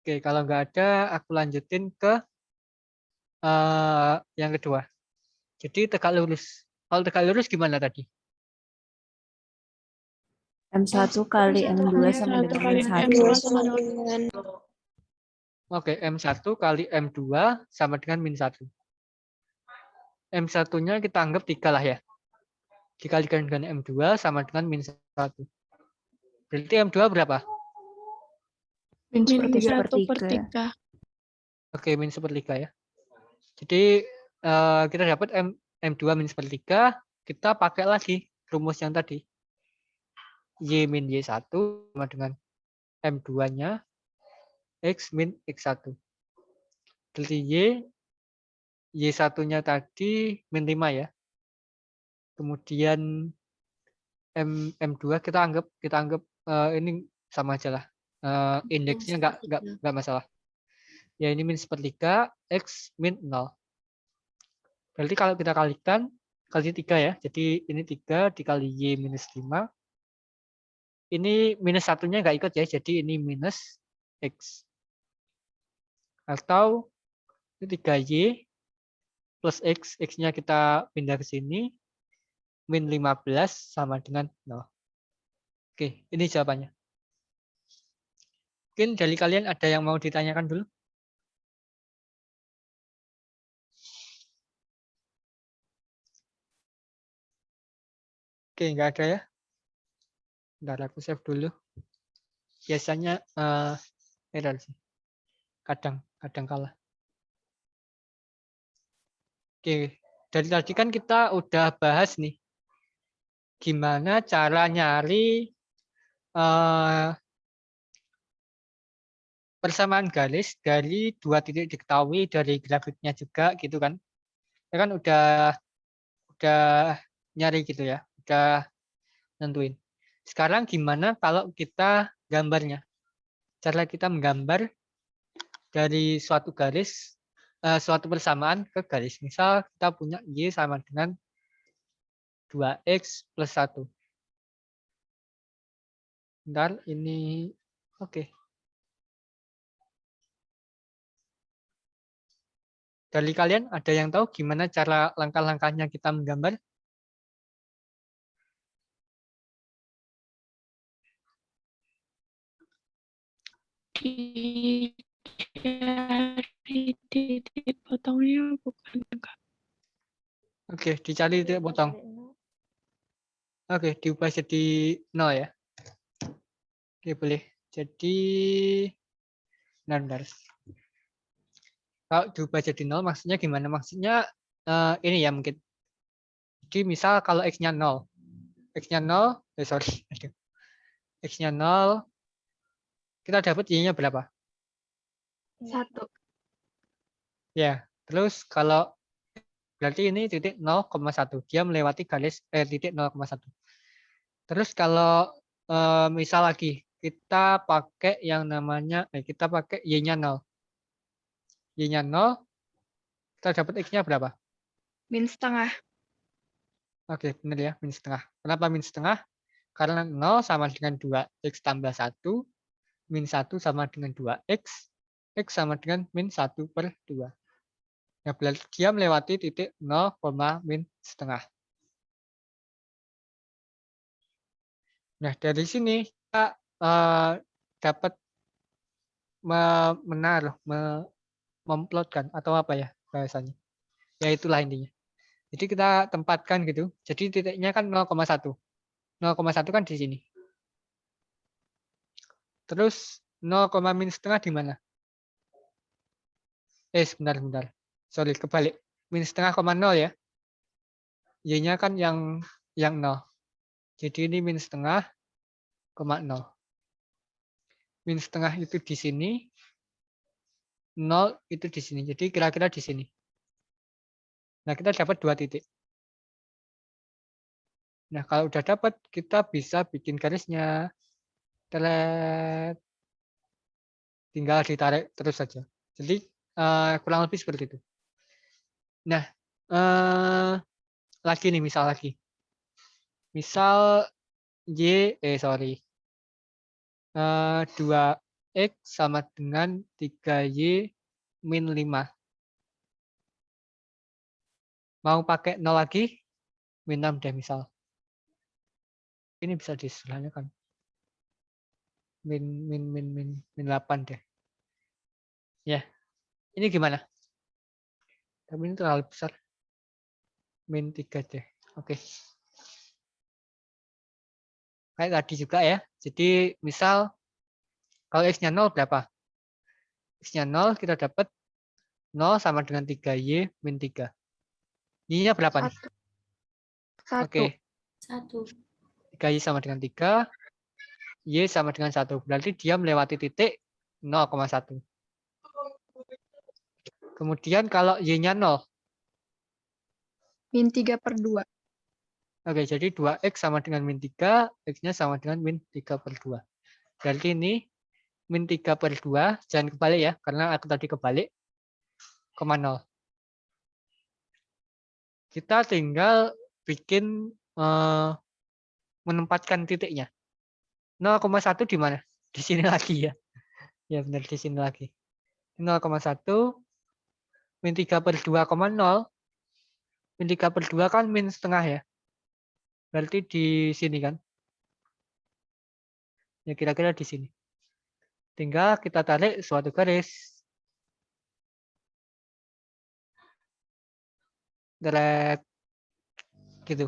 Oke, kalau nggak ada, aku lanjutin ke yang kedua. Jadi tegak lurus. Kalau tegak lurus gimana tadi? M1 kali M2 sama dengan kali Min 1. M2 sama dengan Oke, M1 kali M2 sama dengan min 1. M1-nya kita anggap 3 lah ya. Dikalikan dengan M2 sama dengan min 1. Berarti M2 berapa? Min Min 1/3. Oke, min 1/3 ya. Jadi kita dapat M2 min 1/3. Kita pakai lagi rumus yang tadi. Y min Y1 sama dengan M2-nya X min X1. Delta Y1-nya tadi min 5 ya. Kemudian M2 kita anggap ini sama aja lah. Indeksnya nggak masalah. Ya ini min 1/3 X min 0. Berarti kalau kita kalikan kali 3 ya. Jadi ini 3 dikali Y minus 5. Ini minus satunya nggak ikut ya. Jadi ini minus X. Atau ini 3Y plus X. X-nya kita pindah ke sini. Min 15 sama dengan 0. Oke, ini jawabannya. Mungkin dari kalian ada yang mau ditanyakan dulu? Oke, nggak ada ya. Bentar, aku save dulu. Biasanya error sih. Kadang kalah. Oke, dari tadi kan kita udah bahas nih. Gimana cara nyari persamaan garis dari dua titik diketahui dari grafiknya juga gitu kan. Ya kan udah nyari gitu ya. Udah nentuin. Sekarang gimana kalau kita gambarnya? Cara kita menggambar dari suatu garis, suatu persamaan ke garis. Misal kita punya Y sama dengan 2X plus 1. Bentar, ini oke. Dari kalian ada yang tahu gimana cara langkah-langkahnya kita menggambar? Dicari titik potongnya bukan Kak. Oke, dicari titik potong. Oke, diubah jadi 0 ya. Oke, boleh. Jadi, bentar. Kalau diubah jadi 0 maksudnya gimana? Maksudnya ini ya mungkin. Jadi misal kalau X-nya 0. X-nya 0, sorry. X-nya 0, kita dapat Y-nya berapa? 1. Ya, terus kalau berarti ini titik 0,1. Dia melewati garis titik 0,1. Terus kalau misal lagi kita pakai yang namanya kita pakai Y-nya 0. Y-nya 0, kita dapat X-nya berapa? min setengah. Oke, benar ya, min setengah. Kenapa min setengah? Karena 0 sama dengan 2X tambah 1, min 1 sama dengan 2X, X sama dengan min 1/2. Nah, berarti dia melewati titik 0, min setengah. Nah, dari sini kita dapat menaruh, memplotkan atau apa ya bahasanya. Ya itulah intinya. Jadi kita tempatkan gitu. Jadi titiknya kan 0,1. 0,1 kan di sini. Terus 0, min setengah di mana? Sebentar. Sorry, kebalik. Min setengah, 0 ya. Y-nya kan yang 0. Jadi ini min setengah, 0. Min setengah itu di sini. 0 itu di sini. Jadi kira-kira di sini. Nah, kita dapat 2 titik. Nah, kalau udah dapat, kita bisa bikin garisnya. Telet. Tinggal ditarik terus saja. Jadi kurang lebih seperti itu. Nah, lagi nih misal lagi. Misal sorry. 2x sama dengan 3y min 5. Mau pakai 0 lagi, min 6 deh misal. Ini bisa disederhanakan. Min 8 deh. Ya, ini gimana? Tapi ini terlalu besar. Min 3 deh. Oke. Kayak tadi juga ya. Jadi misal kalau x-nya 0 berapa? X-nya 0 kita dapat 0 sama dengan 3y min 3. Y-nya berapa nih? Satu. Oke. 1. 3y sama dengan 3. Y sama dengan 1. Berarti dia melewati titik 0,1. Kemudian kalau Y-nya 0. Min 3/2. Oke, jadi 2x sama dengan min 3. X-nya sama dengan min 3/2. Berarti ini min 3/2. Jangan kebalik ya. Karena aku tadi kebalik. 0. Kita tinggal bikin menempatkan titiknya. 0,1 di mana? Di sini lagi ya. Ya benar, di sini lagi. 0,1 min 3/2,0. Min 3/2 kan min setengah ya. Berarti di sini kan. Ya kira-kira di sini. Tinggal kita tarik suatu garis. Deret. Gitu.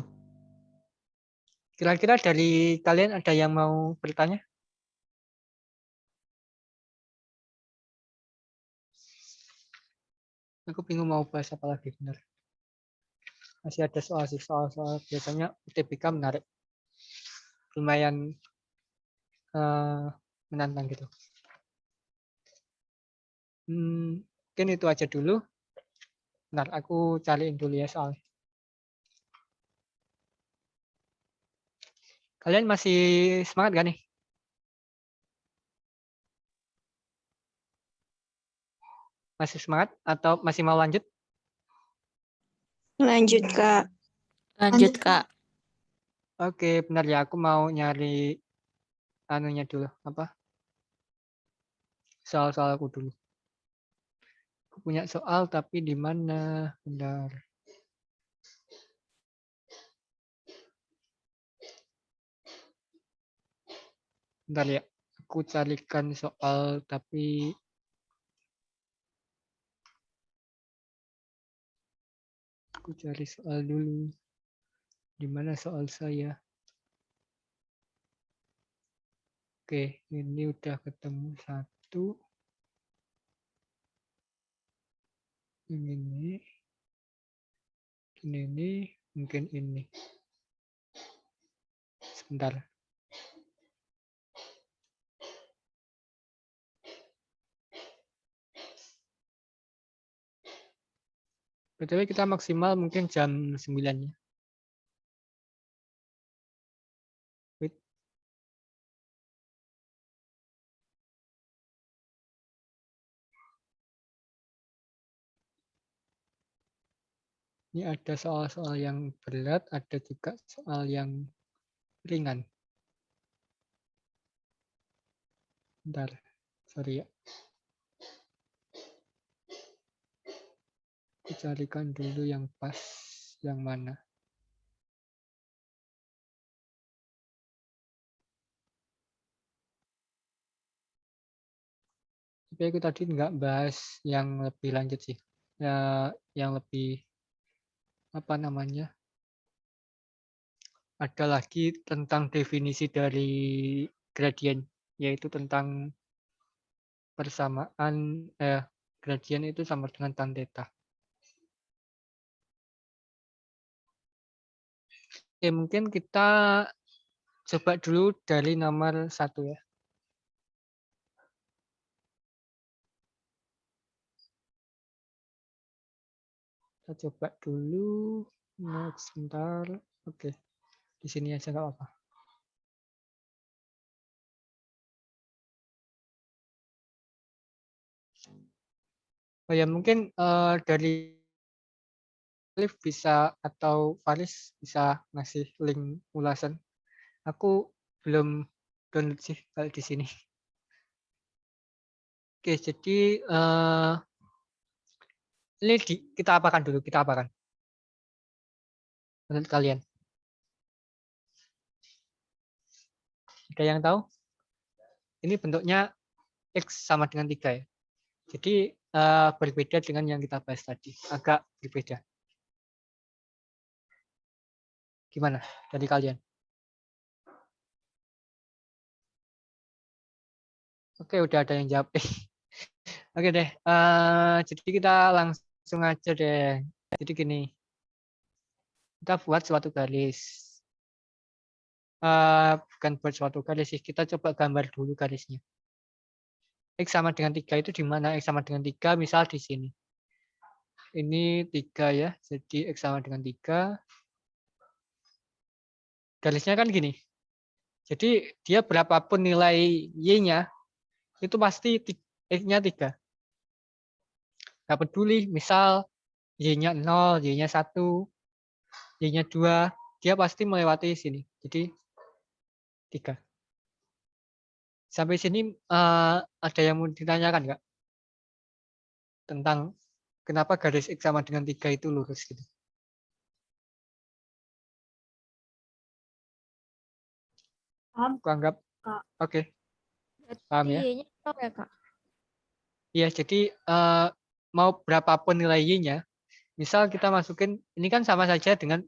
Kira-kira dari kalian ada yang mau bertanya? Aku bingung mau bahas apa lagi, benar. Masih ada soal biasanya UTBK menarik. Lumayan menantang gitu. Mungkin itu aja dulu. Bentar, aku cariin dulu ya soal. Kalian masih semangat gak nih? Masih semangat atau masih mau lanjut? Lanjut, Kak. Lanjut, Kak. Oke, benar ya. Aku mau nyari anunya dulu. Apa? Soal-soal aku dulu. Aku punya soal tapi di mana? Bentar. Bentar ya. Aku carikan soal tapi aku cari soal dulu. Di mana soal saya? Oke, ini udah ketemu satu. Ini. Mungkin ini. Sebentar. BTW kita maksimal mungkin jam 9 ya. Wait. Ini ada soal-soal yang berat, ada juga soal yang ringan. Bentar, sorry ya. Aku carikan dulu yang pas, yang mana. Tapi aku tadi nggak bahas yang lebih lanjut sih. Ya, yang lebih apa namanya? Ada lagi tentang definisi dari gradien, yaitu tentang persamaan gradien itu sama dengan tan theta. Oke, mungkin kita coba dulu dari nomor 1 ya. Kita coba dulu. Next, sebentar. Oke, di sini aja nggak apa-apa. Oh ya, mungkin dari Liv bisa atau Faris bisa ngasih link ulasan. Aku belum download sih kalau di sini. Oke, jadi ini kita apakan dulu? Kita apakan? Menurut kalian? Ada yang tahu? Ini bentuknya X sama dengan 3 ya. Jadi berbeda dengan yang kita bahas tadi. Agak berbeda. Gimana dari kalian? Oke, udah ada yang jawab. Oke deh. Jadi kita langsung aja deh. Jadi gini. Kita buat suatu garis. Bukan buat suatu garis sih. Kita coba gambar dulu garisnya. X sama dengan 3 itu di mana? X sama dengan 3 misal di sini. Ini 3 ya. Jadi X sama dengan 3. Garisnya kan gini. Jadi dia berapapun nilai Y-nya, itu pasti X-nya 3. Nggak peduli, misal Y-nya 0, Y-nya 1, Y-nya 2, dia pasti melewati sini. Jadi 3. Sampai sini ada yang mau ditanyakan nggak? Tentang kenapa garis X sama dengan 3 itu lurus gitu. Paham, Aku anggap Kak. oke. Paham ya? Y-nya berapa ya, Kak? Iya, jadi mau berapapun nilai Y-nya, misal kita masukin, ini kan sama saja dengan,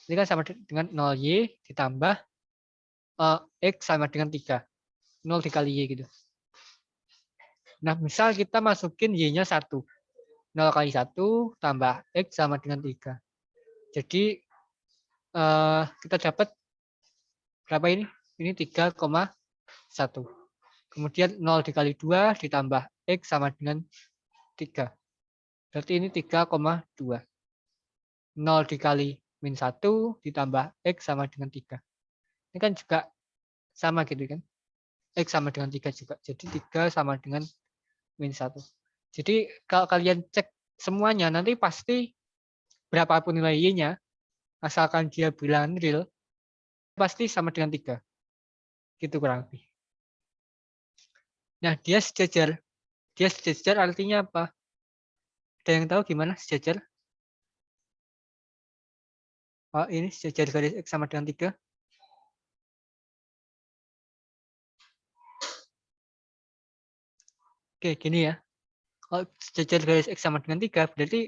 ini kan sama dengan 0Y ditambah X sama dengan 3. 0 dikali Y gitu. Nah, misal kita masukin Y-nya 1. 0 kali 1 tambah X sama dengan 3. Jadi kita dapat berapa ini? Ini 3,1. Kemudian 0 dikali 2 ditambah X sama dengan 3. Berarti ini 3,2. 0 dikali min 1 ditambah X sama dengan 3. Ini kan juga sama gitu kan. X sama dengan 3 juga. Jadi 3 sama dengan min 1. Jadi kalau kalian cek semuanya, nanti pasti berapapun nilai Y-nya, asalkan dia bilangan real, pasti sama dengan 3. Gitu kurang lebih. Nah, dia sejajar. Dia sejajar artinya apa? Ada yang tahu gimana sejajar? Oh, ini sejajar garis X sama dengan 3. Oke, gini ya. Kalau sejajar garis X sama dengan 3, berarti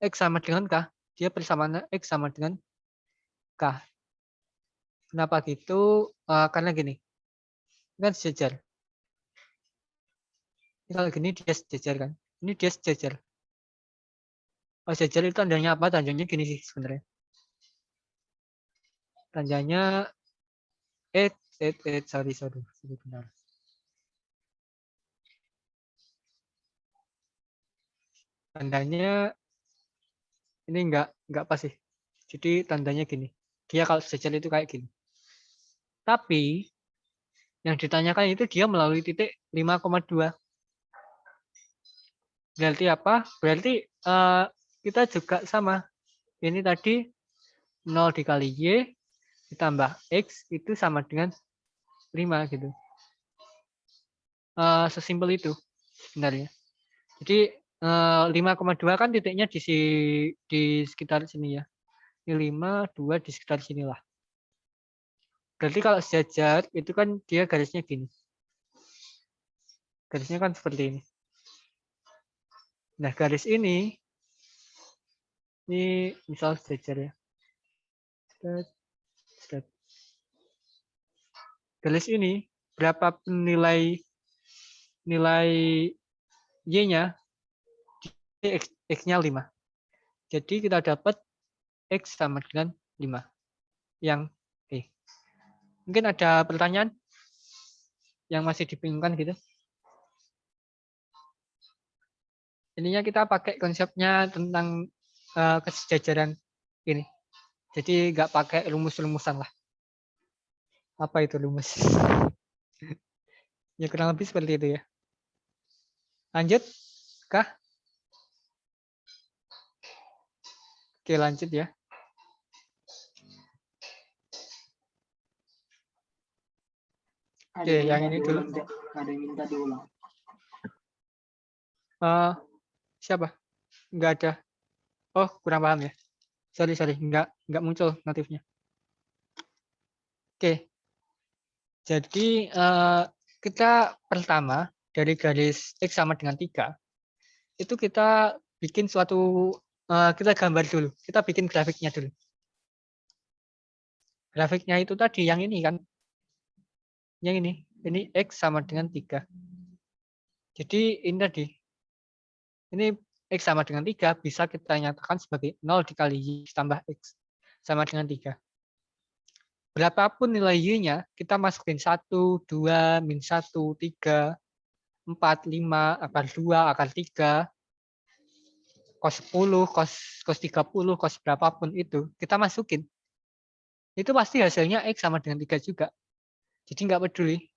X sama dengan K. Dia persamaannya X sama dengan K. Kenapa gitu? Karena gini. Ini kan sejajar. Ini kalau gini dia sejajar kan. Ini dia sejajar. Kalau sejajar itu tandanya apa? Tandanya gini sih sebenarnya. Tandanya sorry. Benar. Tandanya ini enggak pas sih. Jadi tandanya gini. Dia kalau sejajar itu kayak gini. Tapi yang ditanyakan itu dia melalui titik 5,2. Berarti apa? Berarti kita juga sama. Ini tadi 0 dikali Y ditambah X itu sama dengan 5 gitu. Sesimpel itu sebenarnya. Jadi 5,2 kan titiknya di sekitar sini ya. Ini 5, 2 di sekitar sinilah. Berarti kalau sejajar itu kan dia garisnya gini. Garisnya kan seperti ini. Nah, garis ini misal sejajar ya. Set, set. Garis ini berapapun nilai y-nya, x-nya 5. Jadi kita dapat x sama dengan 5. Yang mungkin ada pertanyaan yang masih dibingungkan gitu. Ininya kita pakai konsepnya tentang kesejajaran ini. Jadi nggak pakai rumus-rumusan lah. Apa itu rumus? Ya kurang lebih seperti itu ya. Lanjut kah? Oke, lanjut ya. Oke, yang ini dulu. Ada yang minta diulang. Siapa? Nggak ada. Oh, kurang paham ya. Sorry, nggak muncul notifnya. Oke. Jadi kita pertama dari garis X sama dengan 3, itu kita bikin suatu, kita gambar dulu. Kita bikin grafiknya dulu. Grafiknya itu tadi yang ini kan. Yang ini X sama dengan 3. Jadi ini tadi. Ini X sama dengan 3 bisa kita nyatakan sebagai 0 dikali Y tambah X sama dengan 3. Berapapun nilai Y-nya, kita masukin 1, 2, min 1, 3, 4, 5, akar 2, akar 3, cos 10, cos 30, cos berapapun itu, kita masukin. Itu pasti hasilnya X sama dengan 3 juga. Jadi nggak peduli.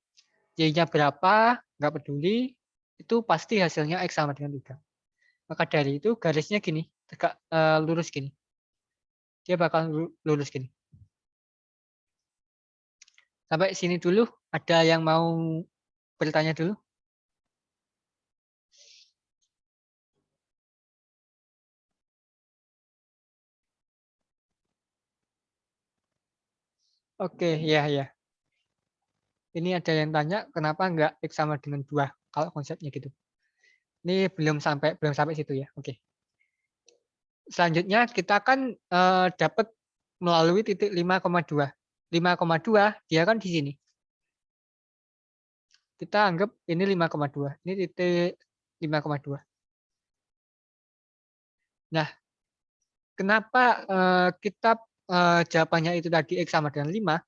Y-nya berapa, nggak peduli. Itu pasti hasilnya X sama dengan 3. Maka dari itu garisnya gini, tegak lurus gini. Dia bakal lurus gini. Sampai sini dulu, ada yang mau bertanya dulu? Oke, ya. Ini ada yang tanya, kenapa nggak X sama dengan 2, kalau konsepnya gitu. Ini belum sampai situ ya. Oke. Selanjutnya kita kan dapat melalui titik 5,2. 5,2 dia kan di sini. Kita anggap ini 5,2. Ini titik 5,2. Nah, kenapa kita jawabannya itu tadi X sama dengan 5?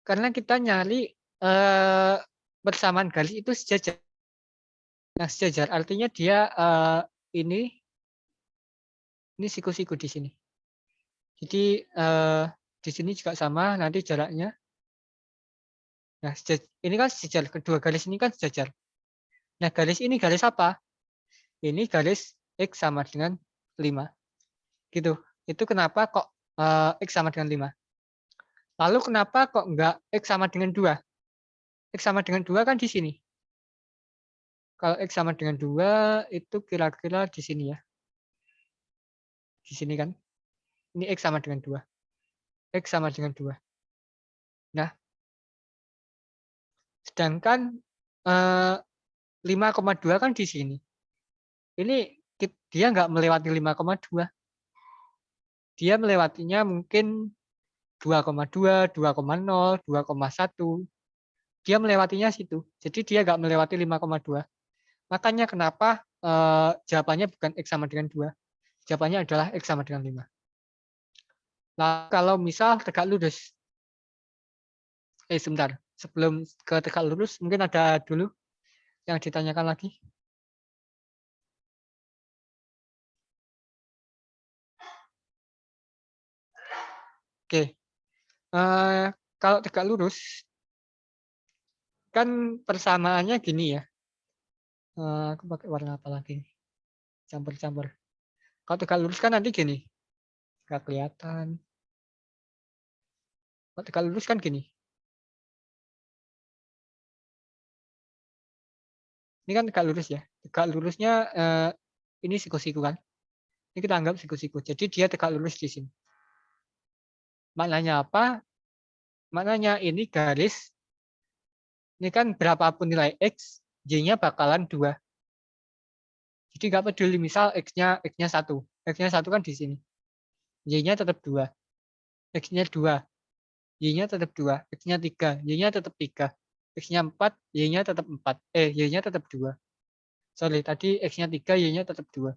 Karena kita nyari persamaan garis itu sejajar. Nah, sejajar artinya dia ini siku-siku di sini. Jadi di sini juga sama, nanti jaraknya. Nah, ini kan sejajar, kedua garis ini kan sejajar. Nah, garis ini garis apa? Ini garis X sama dengan 5. Gitu. Itu kenapa kok X sama dengan 5. Lalu kenapa kok enggak X sama dengan 2? X sama dengan 2 kan di sini. Kalau X sama dengan 2 itu kira-kira di sini ya. Di sini kan. Ini X sama dengan 2. X sama dengan 2. Nah, sedangkan 5,2 kan di sini. Ini dia nggak melewati 5,2. Dia melewatinya mungkin 2,2, 2,0, 2,1. Dia melewatinya situ. Jadi dia nggak melewati 5,2. Makanya kenapa jawabannya bukan X sama dengan 2. Jawabannya adalah X sama dengan 5. Nah, kalau misal tegak lurus. Sebentar. Sebelum ke tegak lurus, mungkin ada dulu yang ditanyakan lagi. Oke. Kalau tegak lurus, kan persamaannya gini ya. Aku pakai warna apa lagi? Campur-campur. Kalau tegak lurus kan nanti gini. Nggak kelihatan. Kalau tegak lurus kan gini. Ini kan tegak lurus ya. Tegak lurusnya ini siku-siku kan. Ini kita anggap siku-siku. Jadi dia tegak lurus di sini. Maknanya apa? Maknanya ini garis. Ini kan berapapun nilai X, Y-nya bakalan 2. Jadi nggak peduli misal X-nya 1. X-nya 1 kan di sini. Y-nya tetap 2. X-nya 2. Y-nya tetap 2. X-nya 3. Y-nya tetap 3. X-nya 4. Y-nya tetap 4. Y-nya tetap 2. Sorry, tadi X-nya 3. Y-nya tetap 2.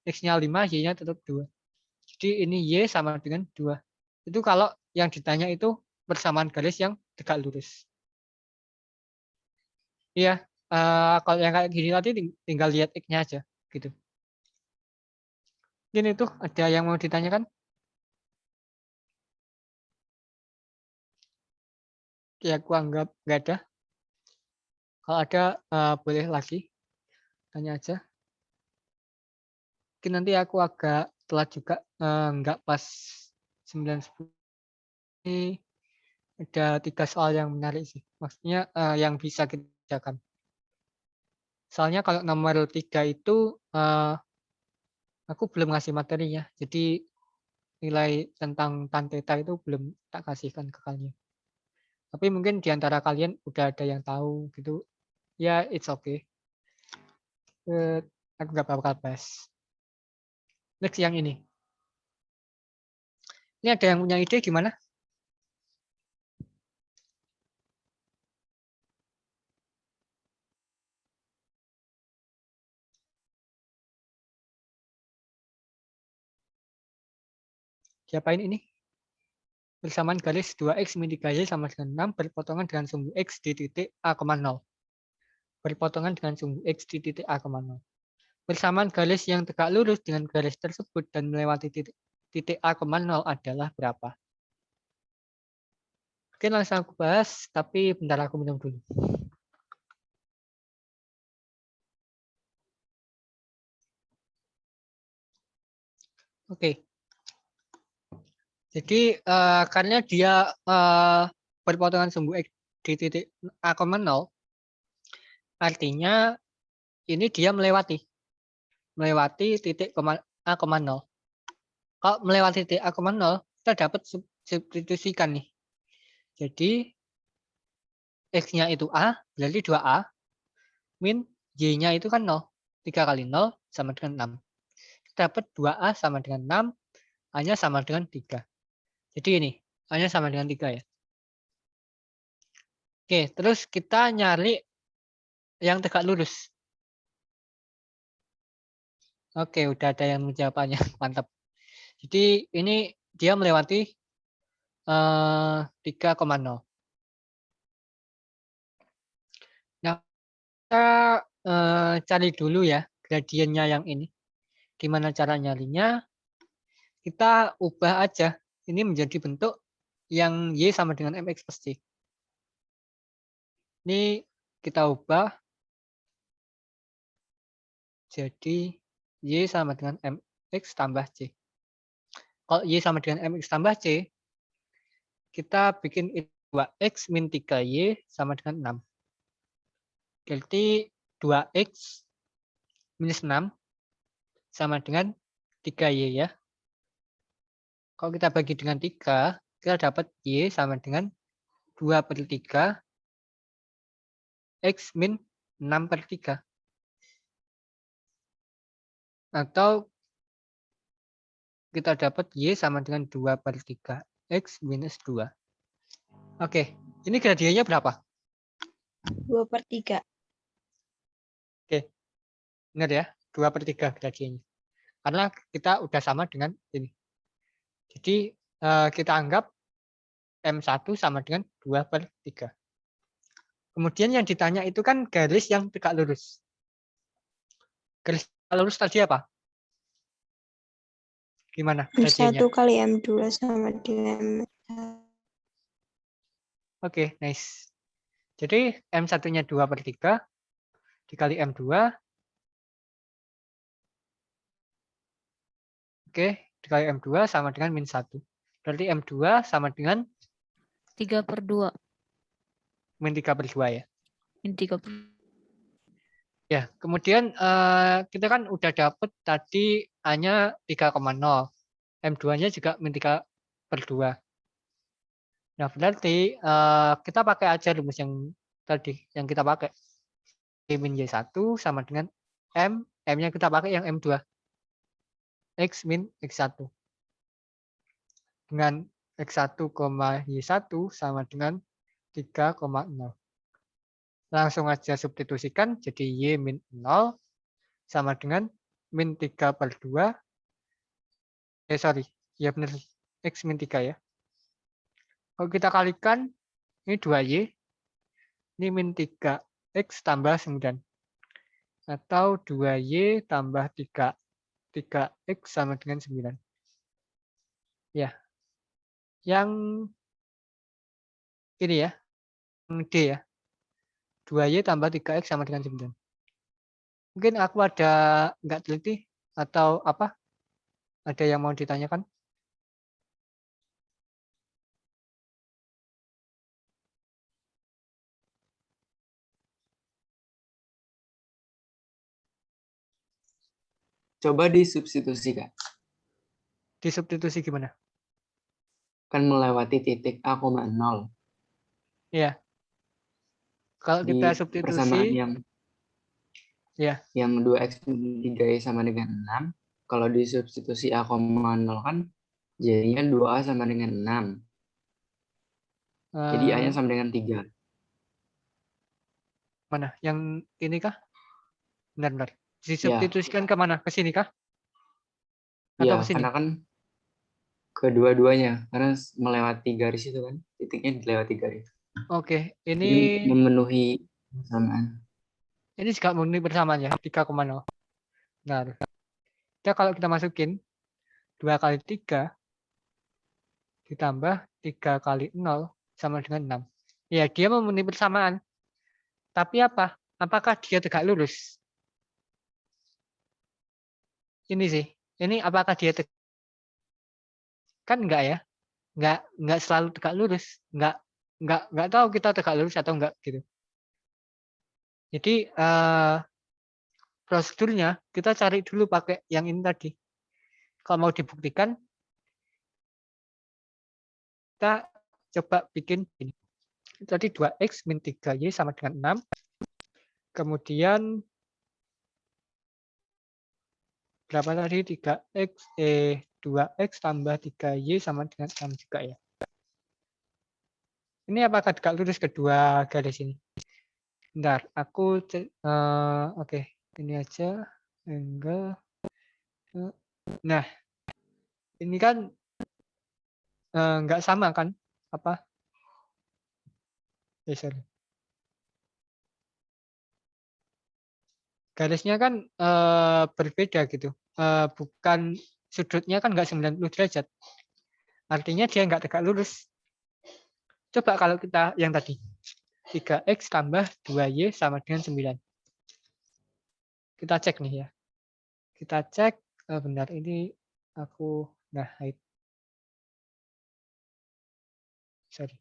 X-nya 5. Y-nya tetap 2. Jadi ini Y sama dengan 2. Itu kalau yang ditanya itu persamaan garis yang tegak lurus. Iya, kalau yang kayak gini tadi tinggal lihat X-nya aja gitu. Ini tuh ada yang mau ditanyakan? Ya, aku anggap nggak ada. Kalau ada, boleh lagi tanya aja. Mungkin nanti aku agak telat juga, nggak pas 9.10. Ini ada 3 soal yang menarik sih. Maksudnya yang bisa kita kerjakan. Soalnya kalau nomor 3 itu aku belum ngasih materinya. Jadi nilai tentang tan theta itu belum tak kasihkan ke kalian. Tapi mungkin di antara kalian udah ada yang tahu gitu. Ya, it's okay. Aku nggak bakal bahas. Next yang ini. Ini ada yang punya ide gimana? Siapain ini? Persamaan garis 2x min 3y sama dengan 6 berpotongan dengan sumbu x di titik A,0. Berpotongan dengan sumbu x di titik A,0. Persamaan garis yang tegak lurus dengan garis tersebut dan melewati titik A,0 adalah berapa? Oke, langsung aku bahas, tapi bentar aku minum dulu. Oke. Jadi karena dia berpotongan sumbu x di titik A,0, artinya ini dia melewati titik A,0. Kalau melewati titik A,0, kita dapat substitusikan nih. Jadi x-nya itu A, berarti 2A, min y-nya itu kan 0. 3 kali 0 sama dengan 6. Kita dapat 2A sama dengan 6, A-nya sama dengan 3. Jadi ini, A-nya sama dengan 3 ya. Oke, terus kita nyari yang tegak lurus. Oke, udah ada yang menjawabnya. Mantap. Jadi ini dia melewati 3,0. Nah, kita cari dulu ya gradiennya yang ini. Gimana cara nyarinya? Kita ubah aja. Ini menjadi bentuk yang Y sama dengan MX plus C. Ini kita ubah jadi Y sama dengan MX tambah C. Kalau Y sama dengan MX tambah C, kita bikin 2X min 3Y sama dengan 6. Berarti 2X minus 6 sama dengan 3Y ya. Kalau kita bagi dengan 3, kita dapat Y sama dengan 2/3 X min 6/3. Atau kita dapat Y sama dengan 2/3 X minus 2. Oke, ini gradiennya berapa? 2/3. Oke, ingat ya, 2/3 gradiennya. Karena kita udah sama dengan ini. Jadi kita anggap M1 sama dengan 2/3. Kemudian yang ditanya itu kan garis yang tegak lurus. Garis tegak lurus tadi apa? Gimana gradiennya? 1 kali M2 sama dengan Oke, nice. Jadi M1-nya 2/3 dikali M2. Oke, dikali M2 sama dengan min 1. Berarti M2 sama dengan 3/2. min 3/2 ya. Min 3/2. Ya, kemudian kita kan udah dapet tadi A-nya 3,0. M2-nya juga min 3/2. Nah, berarti kita pakai aja rumus yang tadi, yang kita pakai. Min Y1 sama dengan M M-nya kita pakai yang M2. X min X1. Dengan X1, Y1 sama dengan 3,0. Langsung aja substitusikan, jadi Y min 0 sama dengan min 3/2. Ya benar, X min 3 ya. Kalau kita kalikan, ini 2Y, ini min 3X tambah 9. Atau 2Y tambah 3X sama dengan 9. Ya. Yang ini ya, yang D ya. 2Y tambah 3X sama dengan 9. Mungkin aku ada nggak teliti atau apa? Ada yang mau ditanyakan? Coba disubstitusikan. Disubstitusi gimana? Kan melewati titik A,0. Iya. Kalau Di kita persamaan substitusi, yang ya. yang 2X min 3Y sama dengan 6. Kalau disubstitusi A,0 kan jadinya 2A sama dengan 6. Jadi A-nya sama dengan 3. Mana? Yang ini kah? Benar-benar. Disubstitusikan ke mana? Ke sini kah? Atau Iya, ke sini? karena kan kedua-duanya. Karena melewati garis itu kan. Titiknya dilewati garis. Oke, Jadi ini memenuhi persamaan. ini juga memenuhi persamaan ya, 3,0. Nah, kalau kita masukin 2 kali 3 ditambah 3 kali 0 sama dengan 6. Ya, dia memenuhi persamaan. Tapi apa? Apakah dia tegak lurus? Ini sih. Ini apakah dia tegak? Kan enggak ya? Enggak selalu tegak lurus. Enggak tahu kita tegak lurus atau enggak gitu. Jadi prosedurnya kita cari dulu pakai yang ini tadi. Kalau mau dibuktikan, kita coba bikin ini. Tadi 2X min 3Y sama dengan 6. Kemudian berapa tadi? 2X tambah 3Y sama dengan 6 juga ya. Ini apakah tegak lurus kedua garis ini? Bentar, aku oke, ini aja angle. Nah, ini kan nggak sama kan? Apa? Sorry. Garisnya kan berbeda gitu. Bukan sudutnya kan nggak 90 derajat. Artinya dia nggak tegak lurus. Coba kalau kita yang tadi. 3X tambah 2Y sama dengan 9. Kita cek nih ya. Kita cek, benar ini aku, nah hide. Sorry.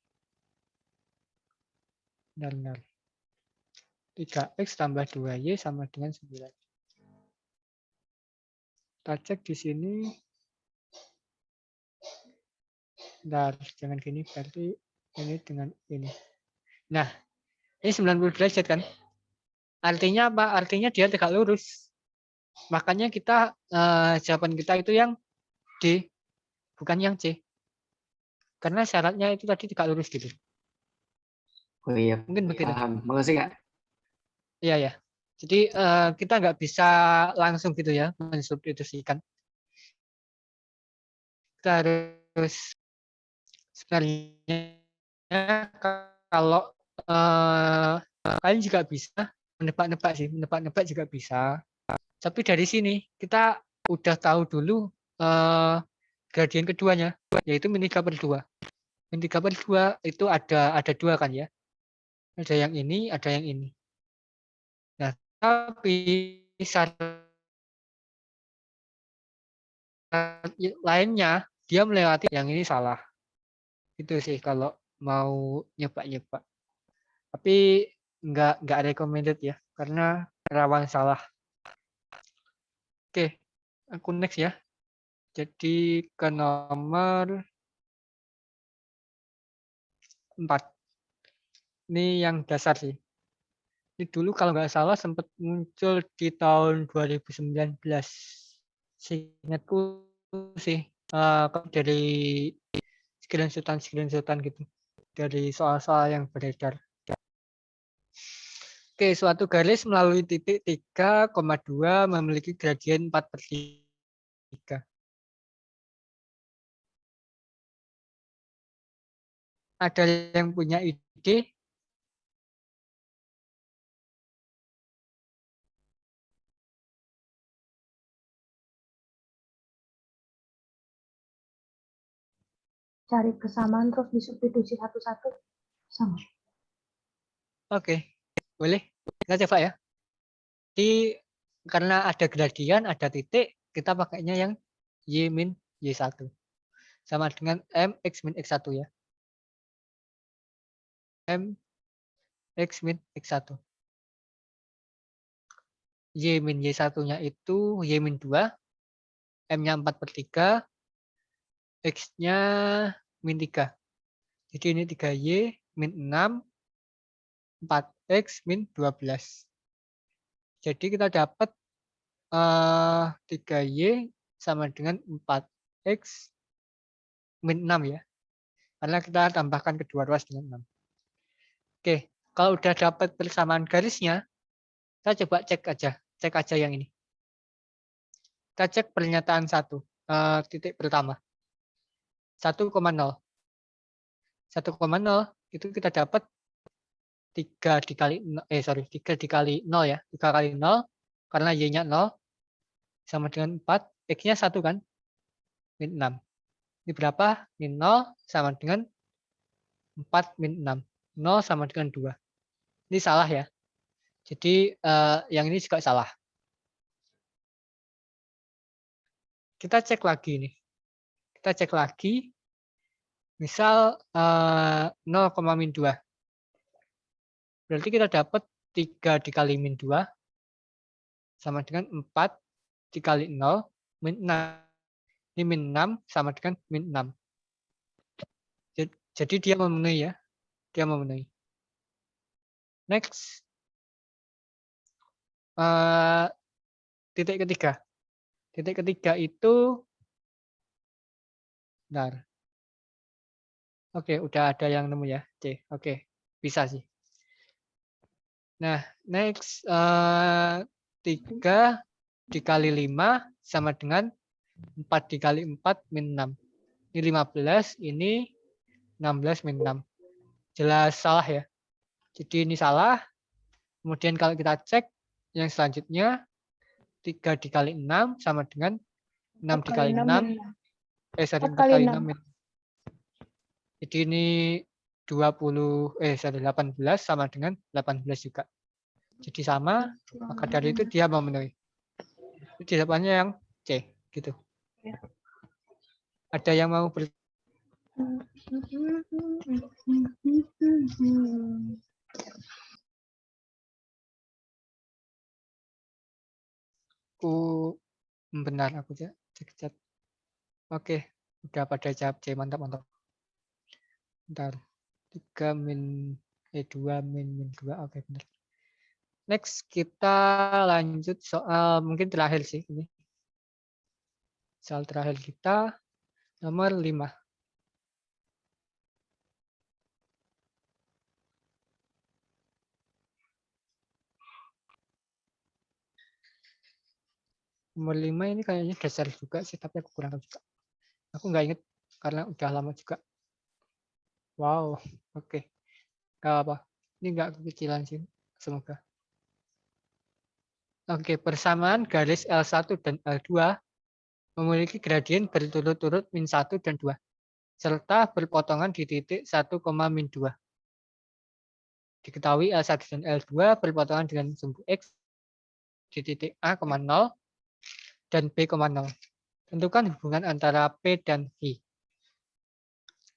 Benar. 3X tambah 2Y sama dengan 9. Kita cek di sini. Bentar, jangan gini, berarti ini dengan ini. Nah, ini 90 derajat kan? Artinya apa? Artinya dia tegak lurus. Makanya kita jawaban kita itu yang D, bukan yang C. Karena syaratnya itu tadi tegak lurus gitu. Oh iya, Mungkin begitu. paham. Makasih Kak. Iya ya. Jadi kita nggak bisa langsung gitu ya mensubstitusikan. Kita harus sebenarnya kalau kalian juga bisa menebak-nebak sih, menebak-nebak juga bisa. Tapi dari sini kita udah tahu dulu gradien keduanya, yaitu min 3/2. Min 3/2 itu ada 2 kan ya. Ada yang ini, ada yang ini. Nah, tapi syarat lainnya dia melewati yang ini salah. Itu sih kalau mau nyoba-nyoba. Tapi nggak recommended ya, karena rawan salah. Oke, aku next ya. Jadi ke nomor 4. Ini yang dasar sih. Ini dulu kalau nggak salah sempat muncul di tahun 2019. Seingatku sih dari screenshotan gitu dari soal-soal yang beredar. Oke, suatu garis melalui titik 3,2 memiliki gradien 4/3. Ada yang punya ide? Cari kesamaan terus disubstitusi satu-satu sama. Oke, boleh. Kita coba ya. Jadi karena ada gradien, ada titik, kita pakainya yang Y min Y1. Sama dengan M X min X1 ya. M X min X1. Y min Y1-nya itu Y min 2, M-nya 4/3, X-nya min 3. Jadi ini 3Y min 6, 4X min 12. Jadi kita dapat 3Y sama dengan 4X min 6 ya. Karena kita tambahkan kedua ruas dengan 6. Oke, kalau udah dapat persamaan garisnya, kita coba cek aja yang ini. Kita cek pernyataan 1, titik pertama. 1,0. 1,0 itu kita dapat 3 dikali 0 ya. 3 kali 0 karena Y-nya 0 sama dengan 4, X-nya 1 kan? Min 6. Ini berapa? Min 0 sama dengan 4 min 6. 0 sama dengan 2. Ini salah ya. Jadi yang ini juga salah. Kita cek lagi nih. Kita cek lagi. Misal 0,-2. Berarti kita dapat 3 dikali min 2 sama dengan 4 dikali 0 min 6. Ini min 6 sama dengan min 6. Jadi dia memenuhi ya. Dia memenuhi. Next. Titik ketiga. Titik ketiga itu benar. Oke, udah ada yang nemu ya. C. Oke, bisa sih. Nah, next 3 dikali 5 sama dengan 4 dikali 4 min 6. Ini 15, ini 16 min 6. Jelas salah ya. Jadi ini salah. Kemudian kalau kita cek yang selanjutnya 3 dikali 6 sama dengan 6 dikali 6. 4 kali 6. Jadi ini 18 sama dengan 18 juga. Jadi sama, maka dari itu dia memenuhi. Itu jawabannya yang C gitu. Ada yang mau benar aku cek. Oke, udah pada jawab C, mantap. Bentar. 3 min 2 min 2. Oke, benar. Next kita lanjut soal mungkin terakhir sih ini. Soal terakhir kita nomor 5. Nomor 5 ini kayaknya dasar juga sih, tapi aku kurang tahu juga. Aku nggak inget karena udah lama juga. Wow, oke. Gak apa. Ini nggak kekecilan sih, semoga. Oke, persamaan garis L1 dan L2 memiliki gradien berturut-turut min 1 dan 2, serta berpotongan di titik 1,-2. Diketahui L1 dan L2 berpotongan dengan sumbu X di titik A, 0 dan B, 0. Tentukan hubungan antara P dan I.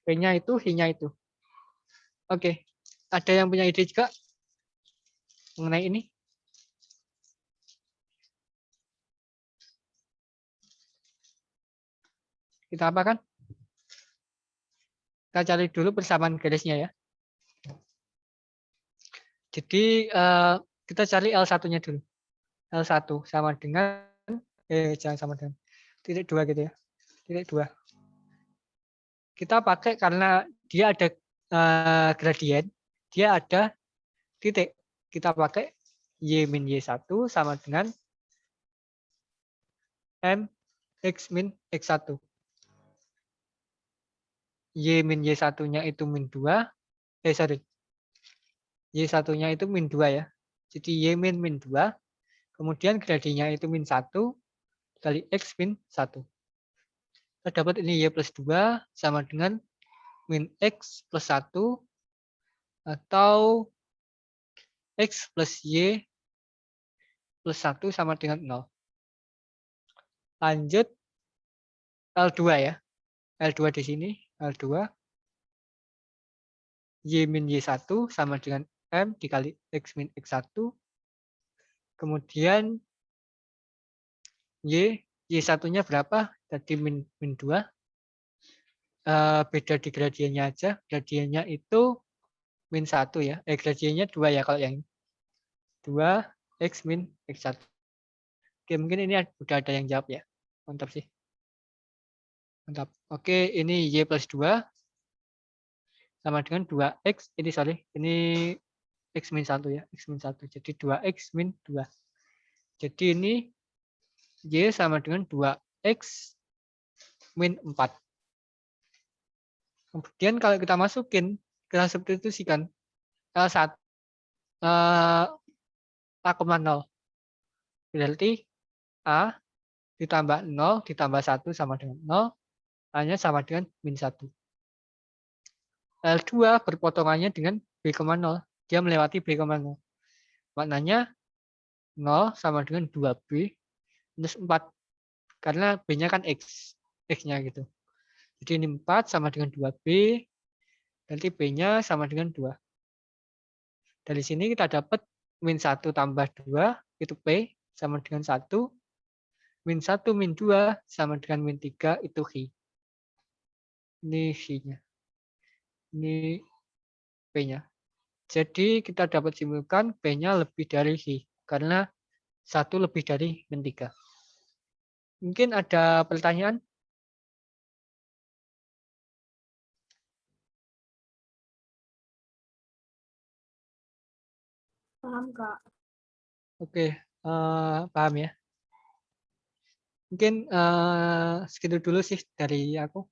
P-nya itu, I-nya itu. Oke, ada yang punya ide juga mengenai ini? Kita apakan? Kita cari dulu persamaan garisnya ya. Jadi kita cari L1-nya dulu. L1 sama dengan jangan sama dengan titik 2 gitu ya. Titik 2. Kita pakai karena dia ada gradien, dia ada titik. Kita pakai Y min Y1 sama dengan M X min X1. Y min Y1-nya itu min 2. Y1-nya itu min 2 ya. Jadi Y min 2. Kemudian gradiennya itu min 1 kali X min 1. Kita dapat ini Y plus 2 sama dengan min X plus 1 atau X plus Y plus 1 sama dengan 0. Lanjut L2 ya. L2 di sini, L2. Y min Y1 sama dengan M dikali X min X1. Kemudian Y1-nya berapa? Tadi min 2. Beda di gradiennya aja. Gradiennya itu min 1 ya. Gradiennya 2 ya kalau yang 2 X min X1. Oke, mungkin ini udah ada yang jawab ya. Mantap sih. Mantap. Oke, ini Y plus 2 sama dengan 2X. Ini X min 1 ya. X min 1. Jadi 2X min 2. Jadi ini Y sama dengan 2X min 4. Kemudian kalau kita masukin, kita substitusikan L1 A,0. Berarti A ditambah 0 ditambah 1 sama dengan 0. A-nya sama dengan min 1. L2 berpotongannya dengan B,0. Dia melewati B,0. Maknanya 0 sama dengan 2B minus 4. Karena B-nya kan X. X-nya gitu. Jadi ini 4 sama dengan 2B. Nanti B-nya sama dengan 2. Dari sini kita dapat min 1 tambah 2 itu P sama dengan 1. Min 1 min 2 sama dengan min 3 itu Hi. Ini Hi-nya. Ini P-nya. Jadi kita dapat simpulkan P-nya lebih dari Hi. Karena 1 lebih dari min 3. Mungkin ada pertanyaan? Paham, Kak? Oke, paham ya. Mungkin segitu dulu sih dari aku.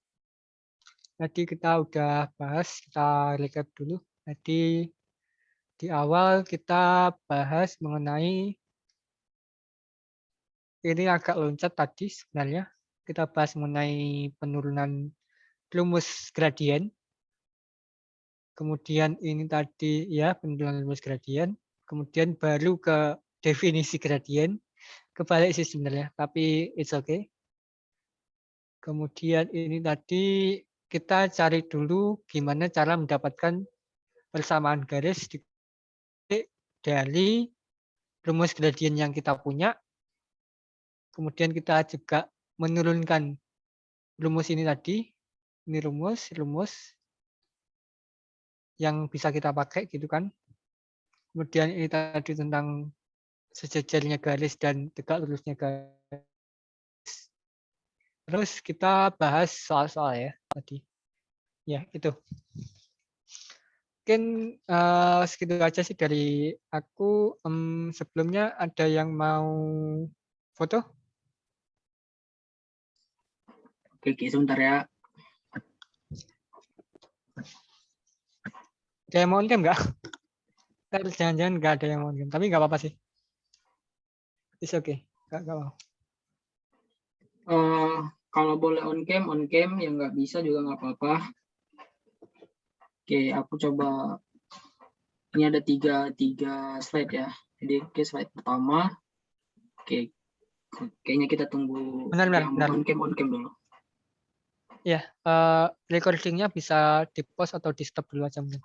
Tadi kita udah bahas, kita recap dulu. Tadi di awal kita bahas mengenai, ini agak loncat tadi sebenarnya. Kita bahas mengenai penurunan rumus gradien. Kemudian ini tadi ya penurunan rumus gradien. Kemudian baru ke definisi gradien. Kebalik sih sebenarnya, tapi it's okay. Kemudian ini tadi kita cari dulu gimana cara mendapatkan persamaan garis dari rumus gradien yang kita punya. Kemudian kita juga menurunkan rumus ini tadi. Ini rumus yang bisa kita pakai gitu kan. Kemudian ini tadi tentang sejajarnya garis dan tegak lurusnya garis. Terus kita bahas soal-soal ya tadi. Ya, itu. Mungkin segitu aja sih dari aku. Sebelumnya ada yang mau foto? Oke, sebentar ya. Ada yang mau on cam nggak? Jangan-jangan nggak ada yang mau on cam, tapi nggak apa-apa sih. It's okay, nggak mau. Kalau boleh on cam, yang nggak bisa juga nggak apa-apa. Oke, aku coba. Ini ada tiga slide ya. Jadi slide pertama. Oke, kayaknya kita tunggu yang on cam dulu. Ya, recordingnya bisa di pause atau di stop dulu aja mungkin.